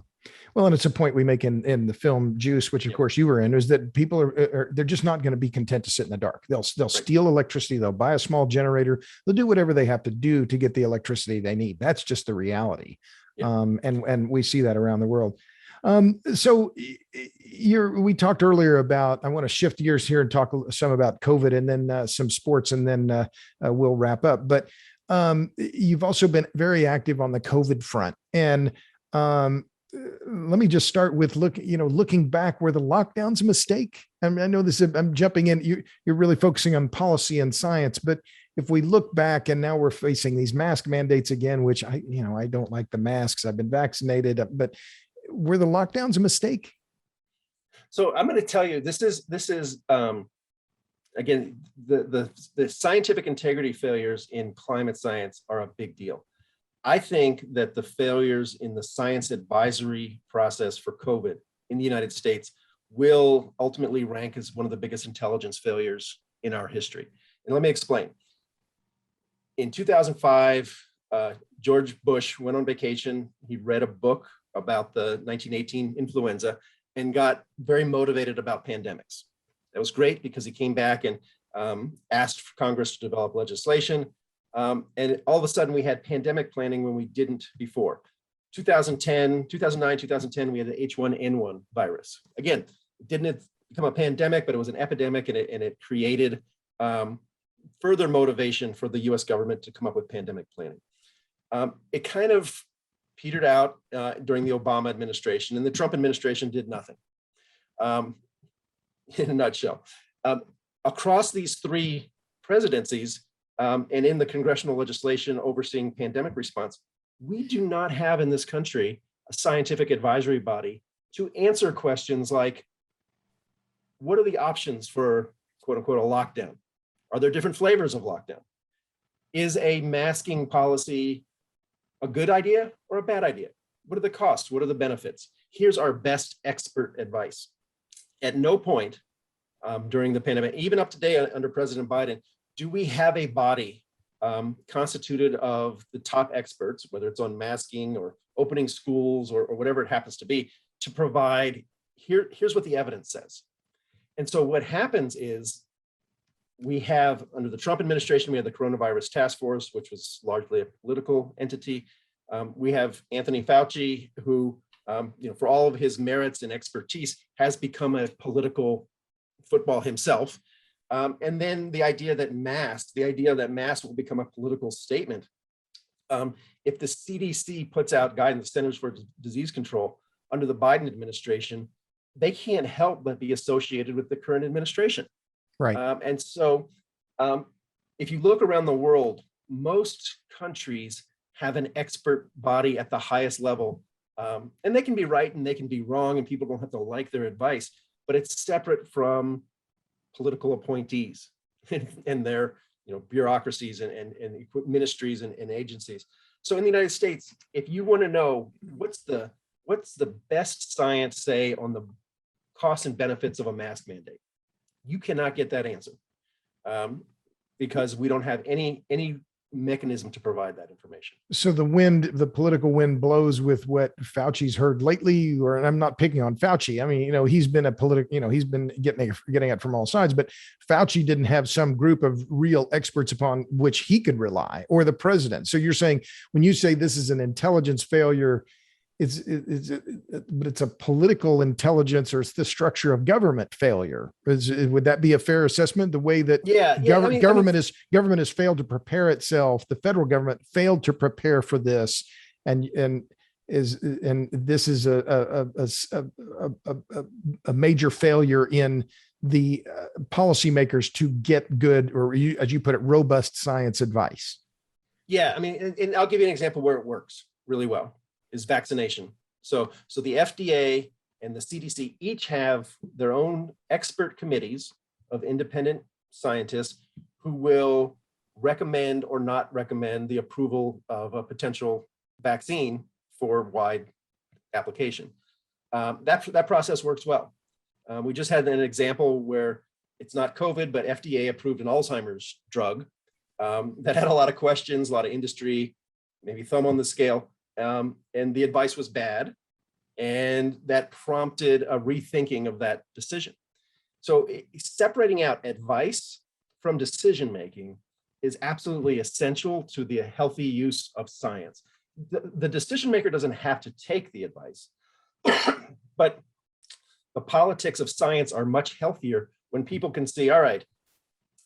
Well, and it's a point we make in the film Juice, which of course you were in, is that people they're just not going to be content to sit in the dark. They'll steal electricity. They'll buy a small generator. They'll do whatever they have to do to get the electricity they need. That's just the reality. Yeah. And we see that around the world. So we talked earlier about, I want to shift gears here and talk some about COVID and then some sports, and then we'll wrap up. But you've also been very active on the COVID front. And let me just start with looking back, were the lockdowns a mistake? I mean, I know this, I'm jumping in, you're really focusing on policy and science, but if we look back and now we're facing these mask mandates again, which I don't like the masks, I've been vaccinated, but were the lockdowns a mistake? So I'm going to tell you, this is again, the scientific integrity failures in climate science are a big deal. I think that the failures in the science advisory process for COVID in the United States will ultimately rank as one of the biggest intelligence failures in our history. And let me explain. In 2005, George Bush went on vacation. He read a book about the 1918 influenza and got very motivated about pandemics. That was great because he came back and asked for Congress to develop legislation. And all of a sudden we had pandemic planning when we didn't before. 2009, 2010, we had the H1N1 virus. Again, it didn't become a pandemic, but it was an epidemic, and it created further motivation for the US government to come up with pandemic planning. It kind of petered out during the Obama administration, and the Trump administration did nothing. In a nutshell, across these three presidencies and in the congressional legislation overseeing pandemic response, we do not have in this country a scientific advisory body to answer questions like, what are the options for quote unquote a lockdown? Are there different flavors of lockdown? Is a masking policy a good idea or a bad idea? What are the costs? What are the benefits? Here's our best expert advice. At no point during the pandemic, even up to date under President Biden, do we have a body constituted of the top experts, whether it's on masking or opening schools or whatever it happens to be, to provide, here's what the evidence says. And so what happens is we have, under the Trump administration, we had the coronavirus task force, which was largely a political entity. We have Anthony Fauci, who, for all of his merits and expertise, has become a political football himself. And then the idea that masks will become a political statement. If the CDC puts out guidance, Centers for Disease Control, under the Biden administration, they can't help but be associated with the current administration. Right. And so if you look around the world, most countries have an expert body at the highest level. And they can be right and they can be wrong, and people don't have to like their advice, but it's separate from political appointees and their bureaucracies and ministries and agencies. So in the United States, if you want to know what's the best science say on the costs and benefits of a mask mandate, you cannot get that answer because we don't have any mechanism to provide that information. So the political wind blows with what Fauci's heard lately, and I'm not picking on Fauci. I mean, he's been he's been getting it from all sides, but Fauci didn't have some group of real experts upon which he could rely, or the president. So you're saying, when you say this is an intelligence failure, but it's a political intelligence, or it's the structure of government failure. Would that be a fair assessment? The way that government has failed to prepare itself, the federal government failed to prepare for this, and this is a major failure in the policymakers to get good, or as you put it, robust science advice. Yeah, I mean, and I'll give you an example where it works really well. Is vaccination. So the FDA and the CDC each have their own expert committees of independent scientists who will recommend or not recommend the approval of a potential vaccine for wide application. That process works well. We just had an example where it's not COVID, but FDA approved an Alzheimer's drug that had a lot of questions, a lot of industry, maybe thumb on the scale. And the advice was bad, and that prompted a rethinking of that decision. So separating out advice from decision-making is absolutely essential to the healthy use of science. The decision maker doesn't have to take the advice, but the politics of science are much healthier when people can see, all right,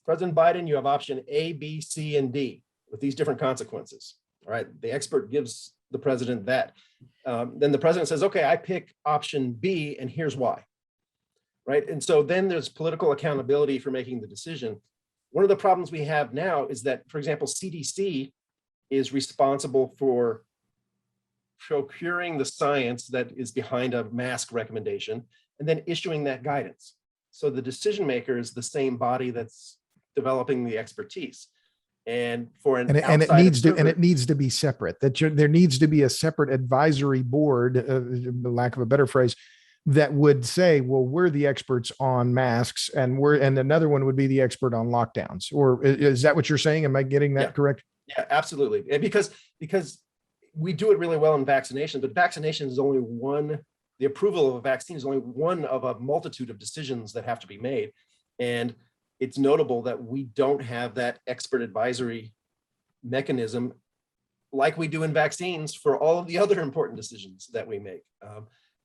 President Biden, you have option A, B, C, and D with these different consequences. All right, the expert gives the president that. Then the president says, okay, I pick option B, and here's why. Right. And so then there's political accountability for making the decision. One of the problems we have now is that, for example, CDC is responsible for procuring the science that is behind a mask recommendation and then issuing that guidance. So the decision maker is the same body that's developing the expertise. And for an and it outside needs to, and observer- it needs to be separate. There needs to be a separate advisory board, lack of a better phrase, that would say, well, we're the experts on masks, and another one would be the expert on lockdowns. Or is that what you're saying? Am I getting that correct? Yeah, absolutely. And because we do it really well in vaccination, but vaccination is only one. The approval of a vaccine is only one of a multitude of decisions that have to be made. And it's notable that we don't have that expert advisory mechanism like we do in vaccines for all of the other important decisions that we make.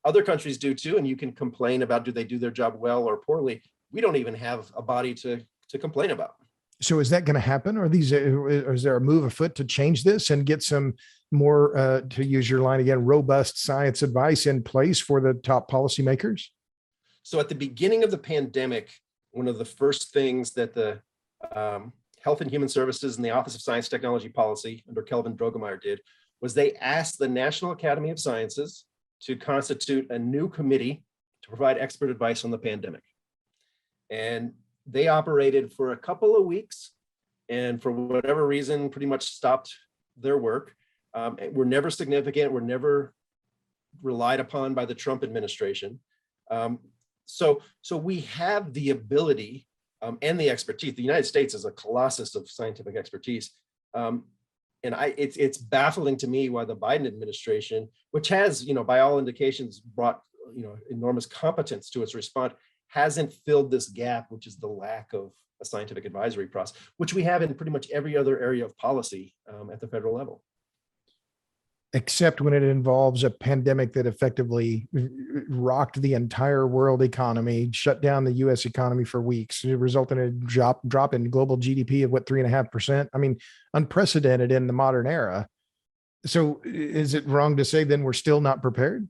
Other countries do too, and you can complain about do they do their job well or poorly. We don't even have a body to complain about. So is that going to happen? Or is there a move afoot to change this and get some more, to use your line again, robust science advice in place for the top policymakers? So at the beginning of the pandemic, one of the first things that the Health and Human Services and the Office of Science Technology Policy under Kelvin Drogemeyer did was they asked the National Academy of Sciences to constitute a new committee to provide expert advice on the pandemic. And they operated for a couple of weeks and for whatever reason, pretty much stopped their work. Were never significant, were never relied upon by the Trump administration. So we have the ability and the expertise. The United States is a colossus of scientific expertise. And it's baffling to me why the Biden administration, which has, by all indications brought, enormous competence to its response, hasn't filled this gap, which is the lack of a scientific advisory process, which we have in pretty much every other area of policy at the federal level. Except when it involves a pandemic that effectively rocked the entire world economy, shut down the U.S. economy for weeks. It resulted in a drop in global GDP of 3.5%. I mean, unprecedented in the modern era. So is it wrong to say then we're still not prepared?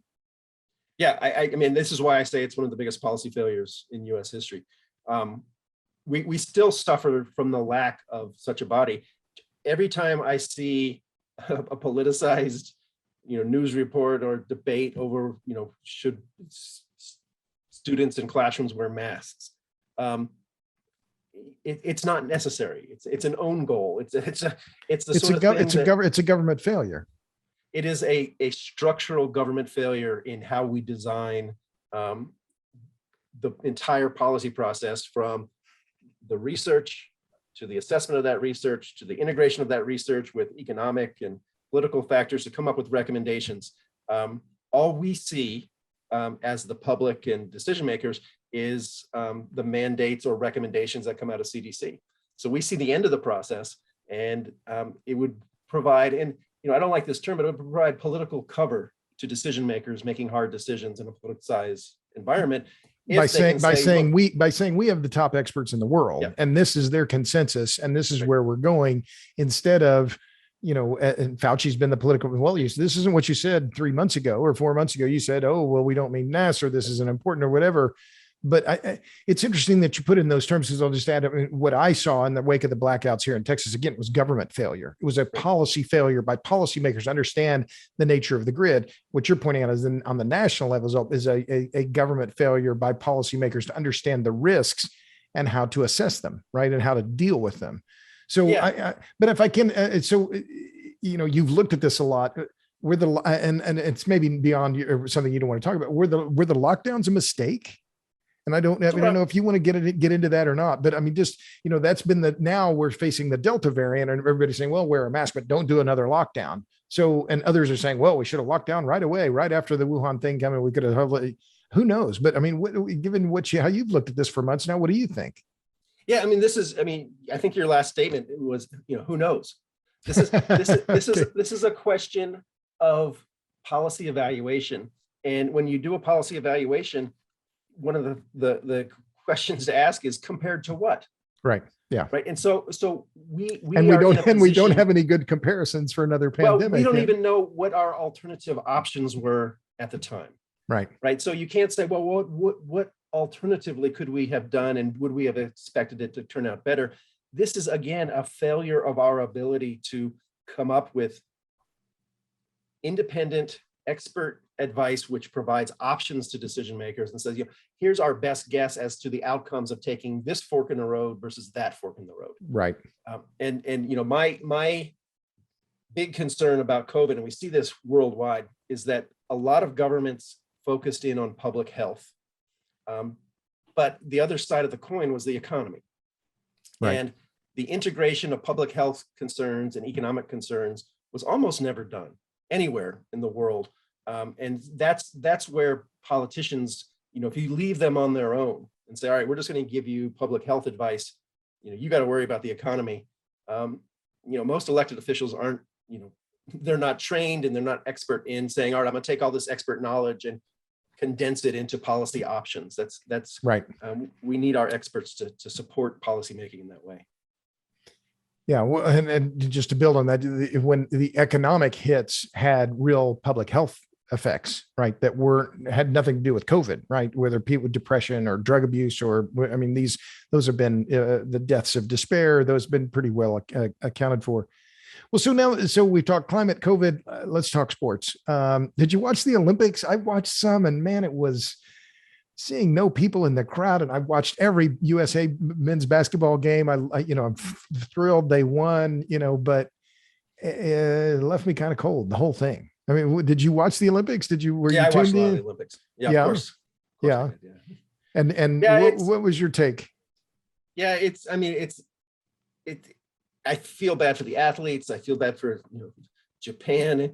Yeah, I mean, this is why I say it's one of the biggest policy failures in U.S. history. We still suffer from the lack of such a body. Every time I see a politicized, news report or debate over, should students in classrooms wear masks? It's not necessary. It's an own goal. It's a government failure. It is a structural government failure in how we design the entire policy process, from the research to the assessment of that research, to the integration of that research with economic and political factors to come up with recommendations. All we see as the public and decision makers is the mandates or recommendations that come out of CDC. So we see the end of the process, and it would provide, and I don't like this term, but it would provide political cover to decision makers making hard decisions in a politicized environment. By saying we have the top experts in the world, and this is their consensus, and this is where we're going, instead of, and Fauci's been the political, this isn't what you said 3 months ago or 4 months ago. You said, oh, well, we don't mean this, or this isn't important or whatever. But it's interesting that you put in those terms, because I'll just add, what I saw in the wake of the blackouts here in Texas, again, was government failure. It was a policy failure by policymakers to understand the nature of the grid. What you're pointing out is on the national level is a government failure by policymakers to understand the risks and how to assess them, right, and how to deal with them. So, but if I can, you've looked at this a lot. And it's maybe beyond something you don't want to talk about. Were the lockdowns a mistake? And I don't know if you want to get into that or not, but that's been now we're facing the Delta variant, and everybody's saying, well, wear a mask, but don't do another lockdown. So, and others are saying, well, we should have locked down right away, right after the Wuhan thing coming. We could have, who knows? But given how you've looked at this for months now, what do you think? Yeah, I think your last statement was, who knows? This is a question of policy evaluation. And when you do a policy evaluation, one of the questions to ask is compared to what? Right. Yeah. Right. And so we don't have any good comparisons for another pandemic. Well, we don't even know what our alternative options were at the time. Right. Right. So you can't say, well, what alternatively could we have done, and would we have expected it to turn out better? This is, again, a failure of our ability to come up with independent expert advice, which provides options to decision makers and says, here's our best guess as to the outcomes of taking this fork in the road versus that fork in the road. Right. My big concern about COVID, and we see this worldwide, is that a lot of governments focused in on public health. But the other side of the coin was the economy. Right. And the integration of public health concerns and economic concerns was almost never done anywhere in the world. And that's where politicians, if you leave them on their own and say, all right, we're just going to give you public health advice, you got to worry about the economy. Most elected officials aren't, they're not trained and they're not expert in saying, all right, I'm going to take all this expert knowledge and condense it into policy options. That's right. We need our experts to support policymaking in that way. Yeah, well, and just to build on that, when the economic hits had real public health effects, right, that had nothing to do with COVID, right, whether people with depression or drug abuse, or I mean, those have been the deaths of despair. Those have been pretty well accounted for. Well, so we talked climate, COVID. Let's talk sports. Did you watch the Olympics? I watched some, and man, it was seeing no people in the crowd. And I watched every USA men's basketball game. I'm thrilled they won, but it left me kind of cold, the whole thing. I mean, did you watch the Olympics? Were you I tuned watched a lot in? of the Olympics. Yeah, of course. Yeah. And what was your take? Yeah, I feel bad for the athletes. I feel bad for Japan.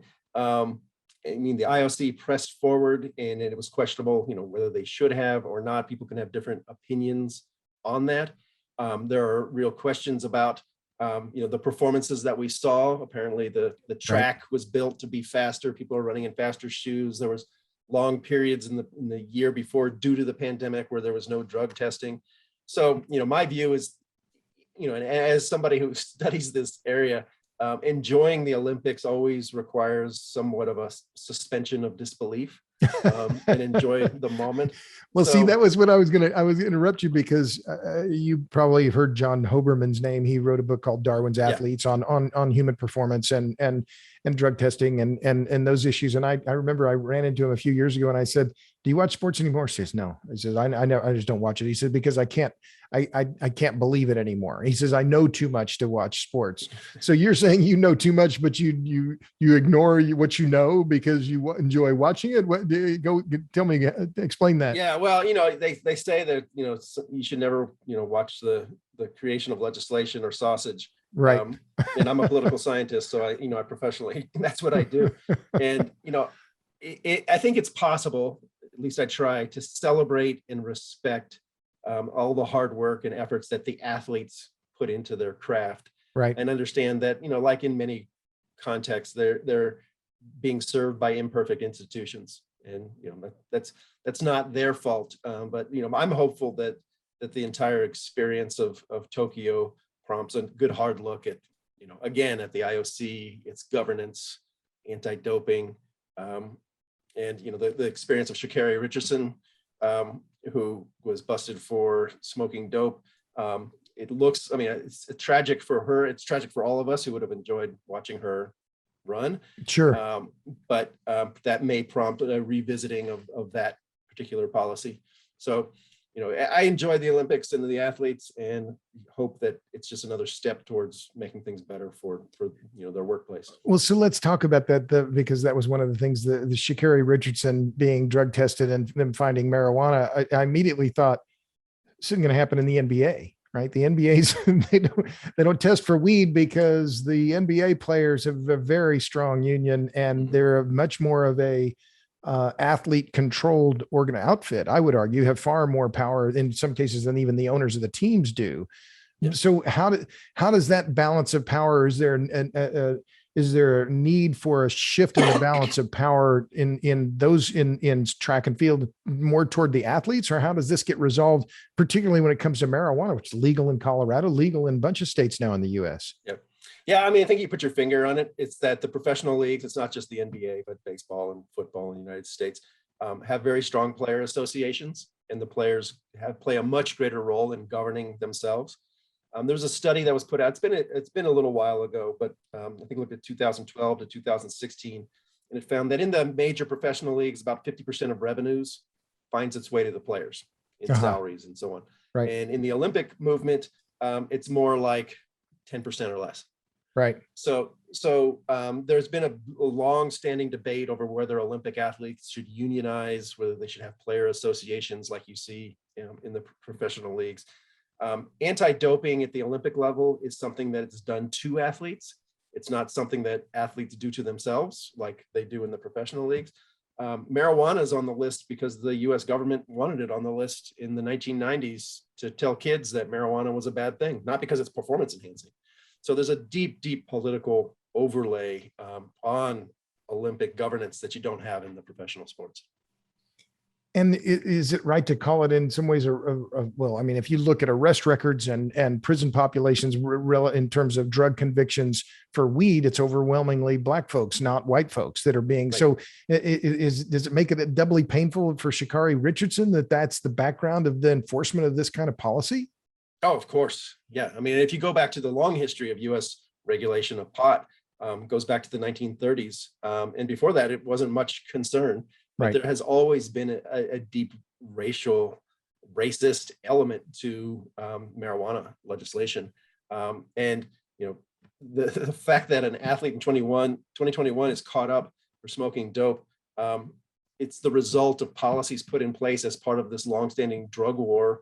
The IOC pressed forward, and it was questionable, whether they should have or not. People can have different opinions on that. There are real questions about, the performances that we saw. Apparently, the track was built to be faster. People are running in faster shoes. There was long periods in the year before, due to the pandemic, where there was no drug testing. So, my view is, and as somebody who studies this area, enjoying the Olympics always requires somewhat of a suspension of disbelief, and enjoy the moment. Well, see, that was what I was going to interrupt you, because you probably heard John Hoberman's name. He wrote a book called Darwin's Athletes on human performance and drug testing and those issues. And I remember I ran into him a few years ago, and I said, "Do you watch sports anymore?" He says, "No." He says, "I just don't watch it." He said, "Because I can't believe it anymore." He says, "I know too much to watch sports." So you're saying you know too much, but you ignore what you know because you enjoy watching it. What, go tell me, explain that. Yeah, well, they say that you should never watch the creation of legislation or sausage. Right. And I'm a political scientist, so I professionally, that's what I do. And I think it's possible, at least I try, to celebrate and respect all the hard work and efforts that the athletes put into their craft, right, and understand that like in many contexts, they're being served by imperfect institutions, and that's not their fault. But I'm hopeful that the entire experience of Tokyo prompts a good hard look at again at the IOC, its governance, anti-doping, and the experience of Sha'Carri Richardson, who was busted for smoking dope. It looks, it's tragic for her. It's tragic for all of us who would have enjoyed watching her run. Sure. But that may prompt a revisiting of that particular policy. So, I enjoy the Olympics and the athletes, and hope that it's just another step towards making things better for their workplace. Well, so let's talk about that, because that was one of the things, the Sha'Carri Richardson being drug tested and them finding marijuana. I immediately thought this isn't going to happen in the NBA, right? The NBA's they don't test for weed because the NBA players have a very strong union, and they're much more of a athlete controlled outfit. I would argue have far more power in some cases than even the owners of the teams do. Yeah. So how does that balance of power? Is there a need for a shift in the balance of power in track and field more toward the athletes, or how does this get resolved, particularly when it comes to marijuana, which is legal in Colorado, legal in a bunch of states now in the US? Yep. Yeah, I think you put your finger on it. It's that the professional leagues, it's not just the NBA, but baseball and football in the United States, have very strong player associations, and the players play a much greater role in governing themselves. There's a study that was put out. It's been a little while ago, but I think looked at 2012 to 2016, and it found that in the major professional leagues, about 50% of revenues finds its way to the players in salaries and so on. Right. And in the Olympic movement, it's more like 10% or less. Right. So there's been a long-standing debate over whether Olympic athletes should unionize, whether they should have player associations like you see in the professional leagues. Anti-doping at the Olympic level is something that is done to athletes. It's not something that athletes do to themselves like they do in the professional leagues. Marijuana is on the list because the US government wanted it on the list in the 1990s to tell kids that marijuana was a bad thing, not because it's performance enhancing. So there's a deep, deep political overlay on Olympic governance that you don't have in the professional sports. And is it right to call it in some ways well, I mean, if you look at arrest records and prison populations in terms of drug convictions for weed, it's overwhelmingly Black folks, not white folks that are being. Right. So does it make it doubly painful for Sha'Carri Richardson that that's the background of the enforcement of this kind of policy? Oh, of course. Yeah. I mean, if you go back to the long history of US regulation of pot, goes back to the 1930s. And before that, it wasn't much concern. But right. There has always been a deep racist element to marijuana legislation. And, the fact that an athlete in 2021 is caught up for smoking dope, it's the result of policies put in place as part of this longstanding drug war,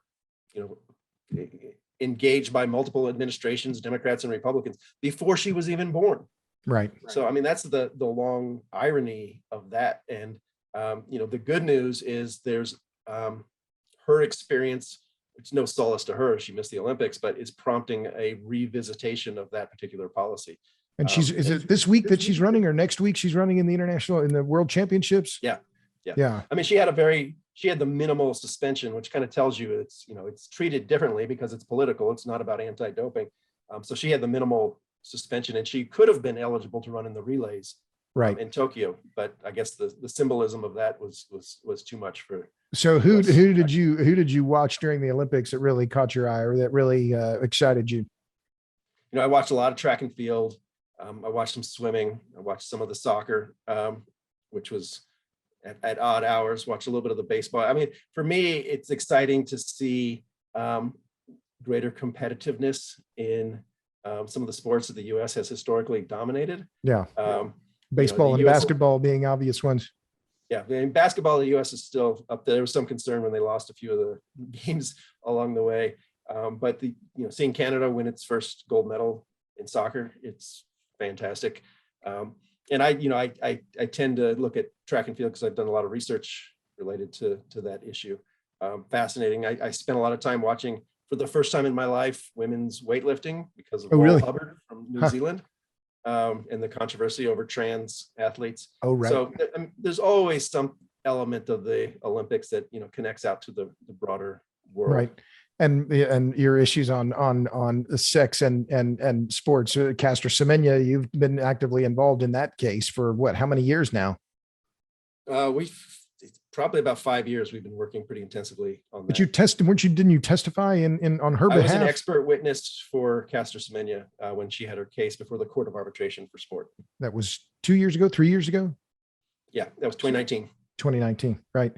engaged by multiple administrations, Democrats and Republicans, before she was even born. Right. So, I mean, that's the long irony of that. And the good news is there's her experience. It's no solace to her. She missed the Olympics, but is prompting a revisitation of that particular policy. And is it this week that she's running, or next week she's running in the World Championships? Yeah. I mean, she had the minimal suspension, which kind of tells you it's treated differently because it's political. It's not about anti-doping. So she had the minimal suspension, and she could have been eligible to run in the relays. Right. In Tokyo, but I guess the symbolism of that was too much for. So who did you watch during the Olympics that really caught your eye or that really excited you? I watched a lot of track and field. I watched some swimming. I watched some of the soccer, which was at odd hours. Watched a little bit of the baseball. I mean, for me, it's exciting to see greater competitiveness in some of the sports that the U.S. has historically dominated. Yeah. Baseball and basketball being obvious ones. Yeah, in basketball, the U.S. is still up there. There was some concern when they lost a few of the games along the way, but seeing Canada win its first gold medal in soccer, it's fantastic. And I tend to look at track and field because I've done a lot of research related to that issue. Fascinating. I spent a lot of time watching, for the first time in my life, women's weightlifting because of Laurel Hubbard from New Zealand. And the controversy over trans athletes. Oh, right. So there's always some element of the Olympics that connects out to the broader world. Right. And your issues on sex and sports. Caster Semenya, you've been actively involved in that case for how many years now? It's probably about 5 years. We've been working pretty intensively on that. But didn't you testify on her behalf? I was an expert witness for Caster Semenya when she had her case before the Court of Arbitration for Sport. That was 2 years ago, 3 years ago? Yeah, that was 2019. 2019, right.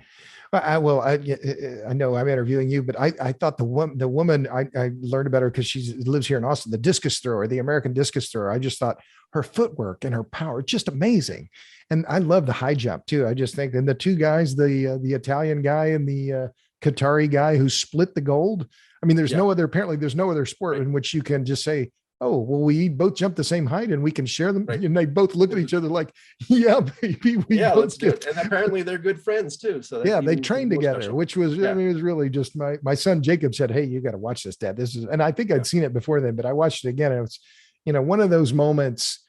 I know I'm interviewing you, but I thought the woman I learned about her because she lives here in Austin, the discus thrower, the American discus thrower. I just thought her footwork and her power, just amazing. And I love the high jump too. I just think, and the two guys, the Italian guy and the Qatari guy who split the gold. I mean, there's no other sport in which you can just say, oh, well, we both jump the same height and we can share them. Right. And they both look at each other like, yeah, baby, let's do it. And apparently they're good friends too. So they trained together, special. Which was, I mean, it was really just my son, Jacob said, hey, you got to watch this, Dad. And I think I'd seen it before then, but I watched it again. And it's, one of those moments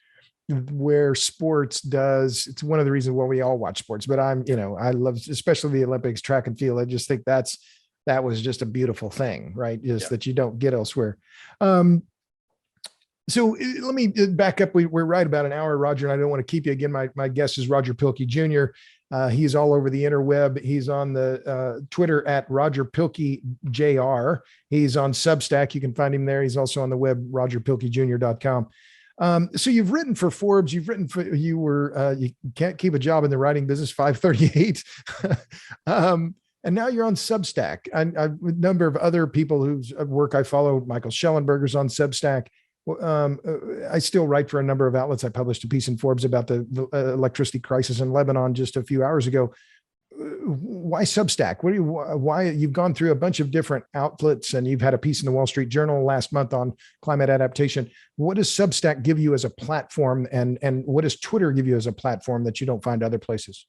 where it's one of the reasons why we all watch sports, but I love, especially the Olympics, track and field. I just think that was just a beautiful thing, right? That you don't get elsewhere. So let me back up. We're right about an hour, Roger, and I don't want to keep you again. My guest is Roger Pielke Jr. He's all over the interweb. He's on the Twitter at Roger Pielke Jr. He's on Substack. You can find him there. He's also on the web, rogerpielkejr.com. So you've written for Forbes, you've written for, you can't keep a job in the writing business, 538. And now you're on Substack. A number of other people whose work I follow, Michael Schellenberger's on Substack. I still write for a number of outlets. I published a piece in Forbes about the electricity crisis in Lebanon just a few hours ago. Why Substack? Why you've gone through a bunch of different outlets, and you've had a piece in the Wall Street Journal last month on climate adaptation. What does Substack give you as a platform, and what does Twitter give you as a platform that you don't find other places?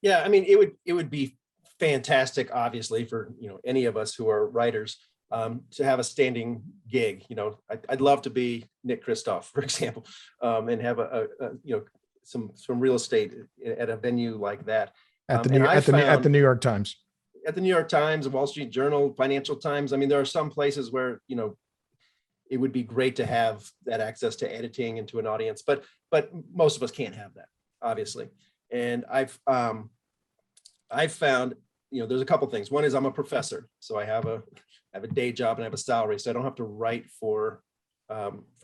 Yeah, I mean, it would be fantastic, obviously, for any of us who are writers, to have a standing gig. I'd love to be Nick Kristof, for example, and have some real estate at a venue like that. At the New York Times. At the New York Times, the Wall Street Journal, Financial Times. I mean, there are some places where it would be great to have that access to editing and to an audience, but most of us can't have that, obviously. And I've found there's a couple things. One is I'm a professor, so I have a day job and I have a salary, so I don't have to write for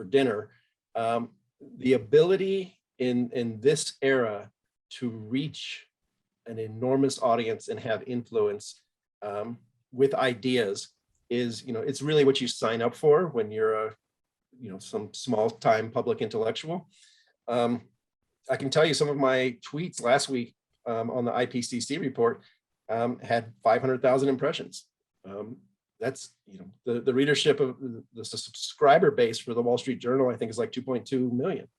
dinner. The ability in this era to reach an enormous audience and have influence with ideas is, it's really what you sign up for when you're some small time public intellectual. I can tell you some of my tweets last week on the IPCC report had 500,000 impressions. That's, the readership of the subscriber base for the Wall Street Journal, I think, is like 2.2 million.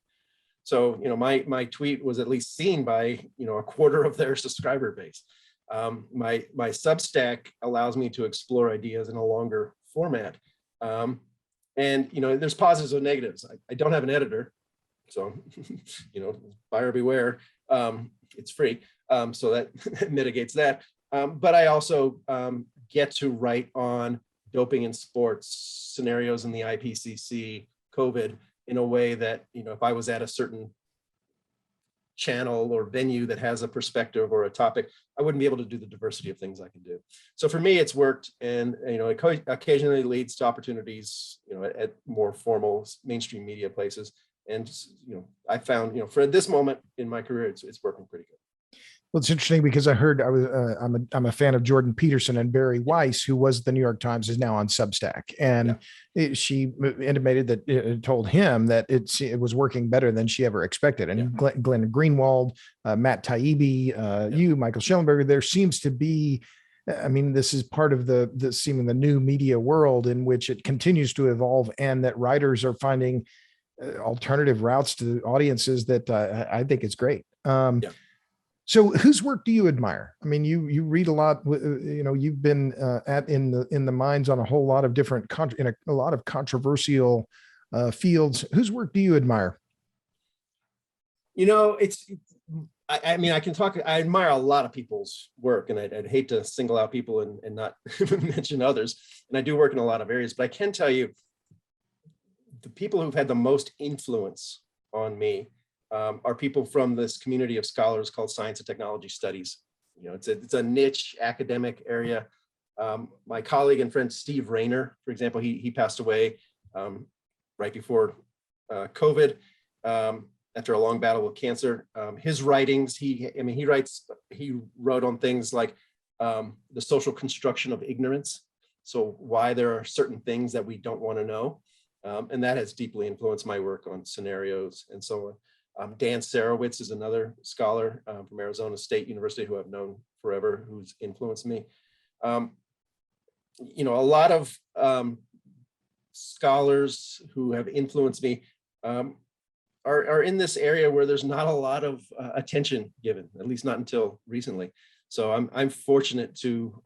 So, my tweet was at least seen by, a quarter of their subscriber base. My Substack allows me to explore ideas in a longer format. And, there's positives and negatives. I don't have an editor, so, buyer beware. It's free. So that mitigates that. But I also get to write on doping in sports, scenarios in the IPCC, COVID, in a way that, if I was at a certain channel or venue that has a perspective or a topic, I wouldn't be able to do the diversity of things I can do. So for me, it's worked, and it occasionally leads to opportunities, at more formal mainstream media places. And I found, for this moment in my career, it's working pretty good. Well, it's interesting because I heard I'm a fan of Jordan Peterson, and Barry Weiss, who was the New York Times, is now on Substack, and she intimated that told him that it was working better than she ever expected. And Glenn Greenwald, Matt Taibbi, you, Michael Schellenberger, there seems to be. I mean, this is part of the new media world in which it continues to evolve, and that writers are finding alternative routes to audiences that I think is great. So whose work do you admire? I mean, you read a lot, you've been in the minds on a whole lot of different, in a lot of controversial fields. Whose work do you admire? I mean, I admire a lot of people's work, and I'd hate to single out people and not mention others. And I do work in a lot of areas, but I can tell you the people who've had the most influence on me are people from this community of scholars called Science and Technology Studies. It's a niche academic area. My colleague and friend Steve Rayner, for example, he passed away right before COVID after a long battle with cancer. His writings, he wrote on things like the social construction of ignorance. So why there are certain things that we don't want to know. And that has deeply influenced my work on scenarios and so on. Dan Sarowitz is another scholar from Arizona State University who I've known forever, who's influenced me. A lot of scholars who have influenced me are in this area where there's not a lot of attention given, at least not until recently. So I'm fortunate to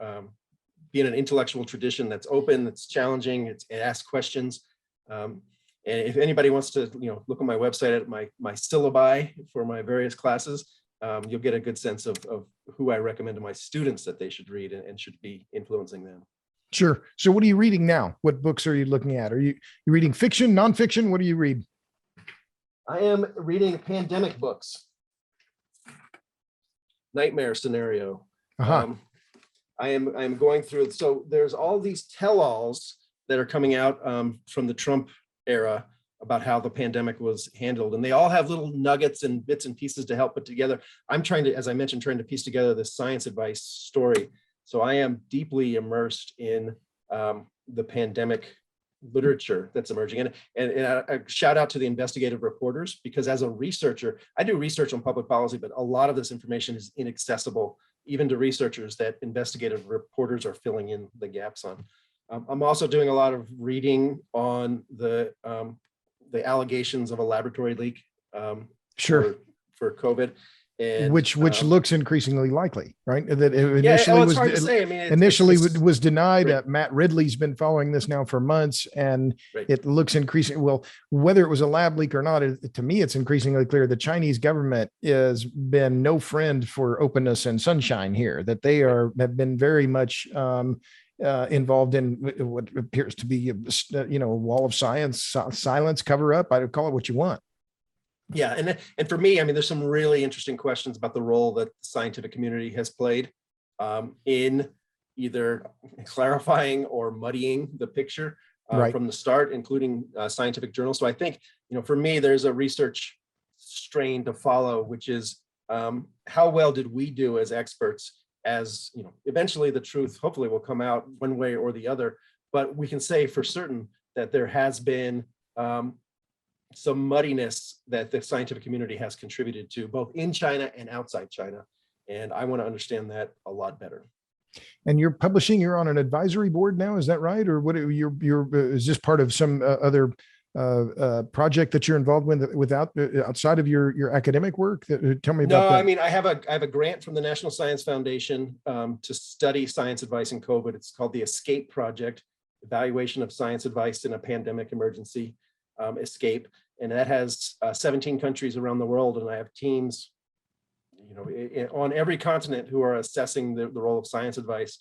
be in an intellectual tradition that's open, that's challenging, it asks questions. And if anybody wants to, look on my website at my syllabi for my various classes, you'll get a good sense of who I recommend to my students that they should read and should be influencing them. Sure. So what are you reading now? What books are you looking at? Are you reading fiction, nonfiction? What do you read? I am reading pandemic books. Nightmare scenario. I am going through, so there's all these tell-alls that are coming out from the Trump era about how the pandemic was handled. And they all have little nuggets and bits and pieces to help put together. I'm trying to, as I mentioned, trying to piece together this science advice story. So I am deeply immersed in the pandemic literature that's emerging. And a shout out to the investigative reporters, because as a researcher, I do research on public policy, but a lot of this information is inaccessible even to researchers that investigative reporters are filling in the gaps on. I'm also doing a lot of reading on the allegations of a laboratory leak Sure. for COVID. And, which looks increasingly likely, right? That it yeah, initially it's hard to say. I mean, initially was denied. right. Matt Ridley's been following this now for months, and Right. it looks increasing. Well, whether it was a lab leak or not, to me, it's increasingly clear the Chinese government has been no friend for openness and sunshine here. That they have been very much involved in what appears to be a wall of silence, cover up. I would call it what you want. Yeah, and for me, I mean, there's some really interesting questions about the role that the scientific community has played in either clarifying or muddying the picture Right. from the start, including scientific journals. So I think, for me, there's a research strain to follow, which is how well did we do as experts? As eventually the truth hopefully will come out one way or the other, but we can say for certain that there has been some muddiness that the scientific community has contributed to, both in China and outside China. And I want to understand that a lot better. And you're on an advisory board now, is that right? Or what? Is this part of some other project that you're involved with outside of your academic work? Tell me about that. No, I mean, I have a grant from the National Science Foundation to study science advice in COVID. It's called the ESCAPE Project, Evaluation of Science Advice in a Pandemic Emergency. ESCAPE, and that has 17 countries around the world, and I have teams on every continent who are assessing the role of science advice.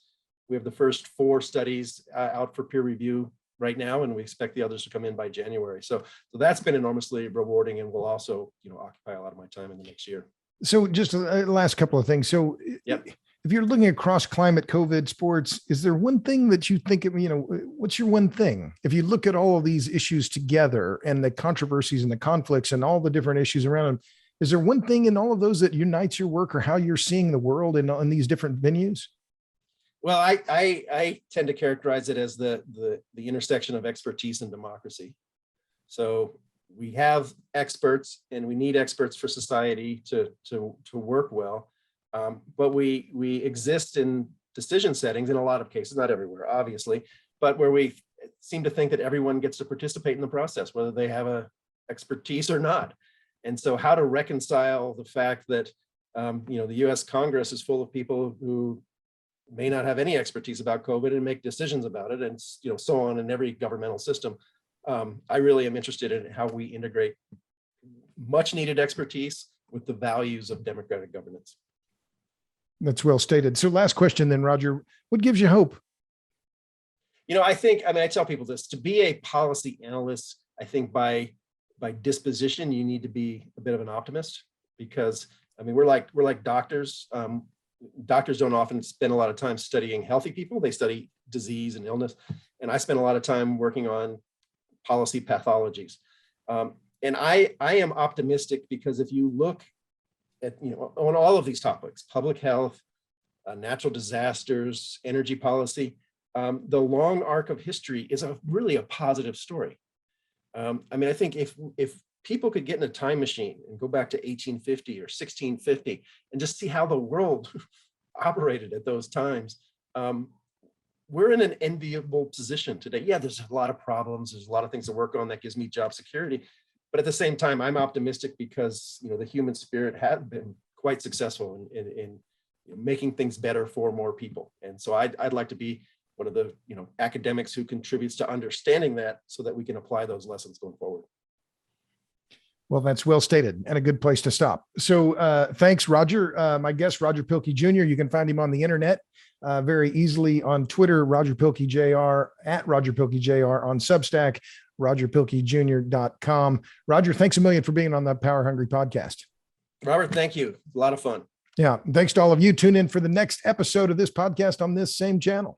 We have the first 4 studies out for peer review right now, and we expect the others to come in by January. So that's been enormously rewarding, and will also occupy a lot of my time in the next year. So just a last couple of things. So yep. If you're looking across climate, COVID, sports, is there one thing that you think, what's your one thing? If you look at all of these issues together and the controversies and the conflicts and all the different issues around them, is there one thing in all of those that unites your work or how you're seeing the world in these different venues? Well, I tend to characterize it as the intersection of expertise and democracy. So we have experts, and we need experts for society to work well. But we exist in decision settings in a lot of cases, not everywhere, obviously, but where we seem to think that everyone gets to participate in the process, whether they have a expertise or not. And so how to reconcile the fact that, the US Congress is full of people who may not have any expertise about COVID and make decisions about it, and so on in every governmental system. I really am interested in how we integrate much needed expertise with the values of democratic governance. That's well stated. So last question then, Roger, what gives you hope? I tell people this, to be a policy analyst, I think by disposition, you need to be a bit of an optimist, because we're like doctors. Doctors don't often spend a lot of time studying healthy people. They study disease and illness. And I spend a lot of time working on policy pathologies. And I am optimistic because if you look at, on all of these topics, public health, natural disasters, energy policy, the long arc of history is really a positive story. I think if people could get in a time machine and go back to 1850 or 1650 and just see how the world operated at those times, we're in an enviable position today. Yeah, there's a lot of problems. There's a lot of things to work on that gives me job security. But at the same time, I'm optimistic because the human spirit has been quite successful in making things better for more people. And so I'd like to be one of the academics who contributes to understanding that, so that we can apply those lessons going forward. Well, that's well stated and a good place to stop. So thanks, Roger. My guest, Roger Pielke Jr. You can find him on the internet very easily on Twitter, Roger Pielke Jr., at Roger Pielke Jr., on Substack, rogerpielkejr.com. Roger, thanks a million for being on the Power Hungry podcast. Robert, thank you. A lot of fun. Yeah. Thanks to all of you. Tune in for the next episode of this podcast on this same channel.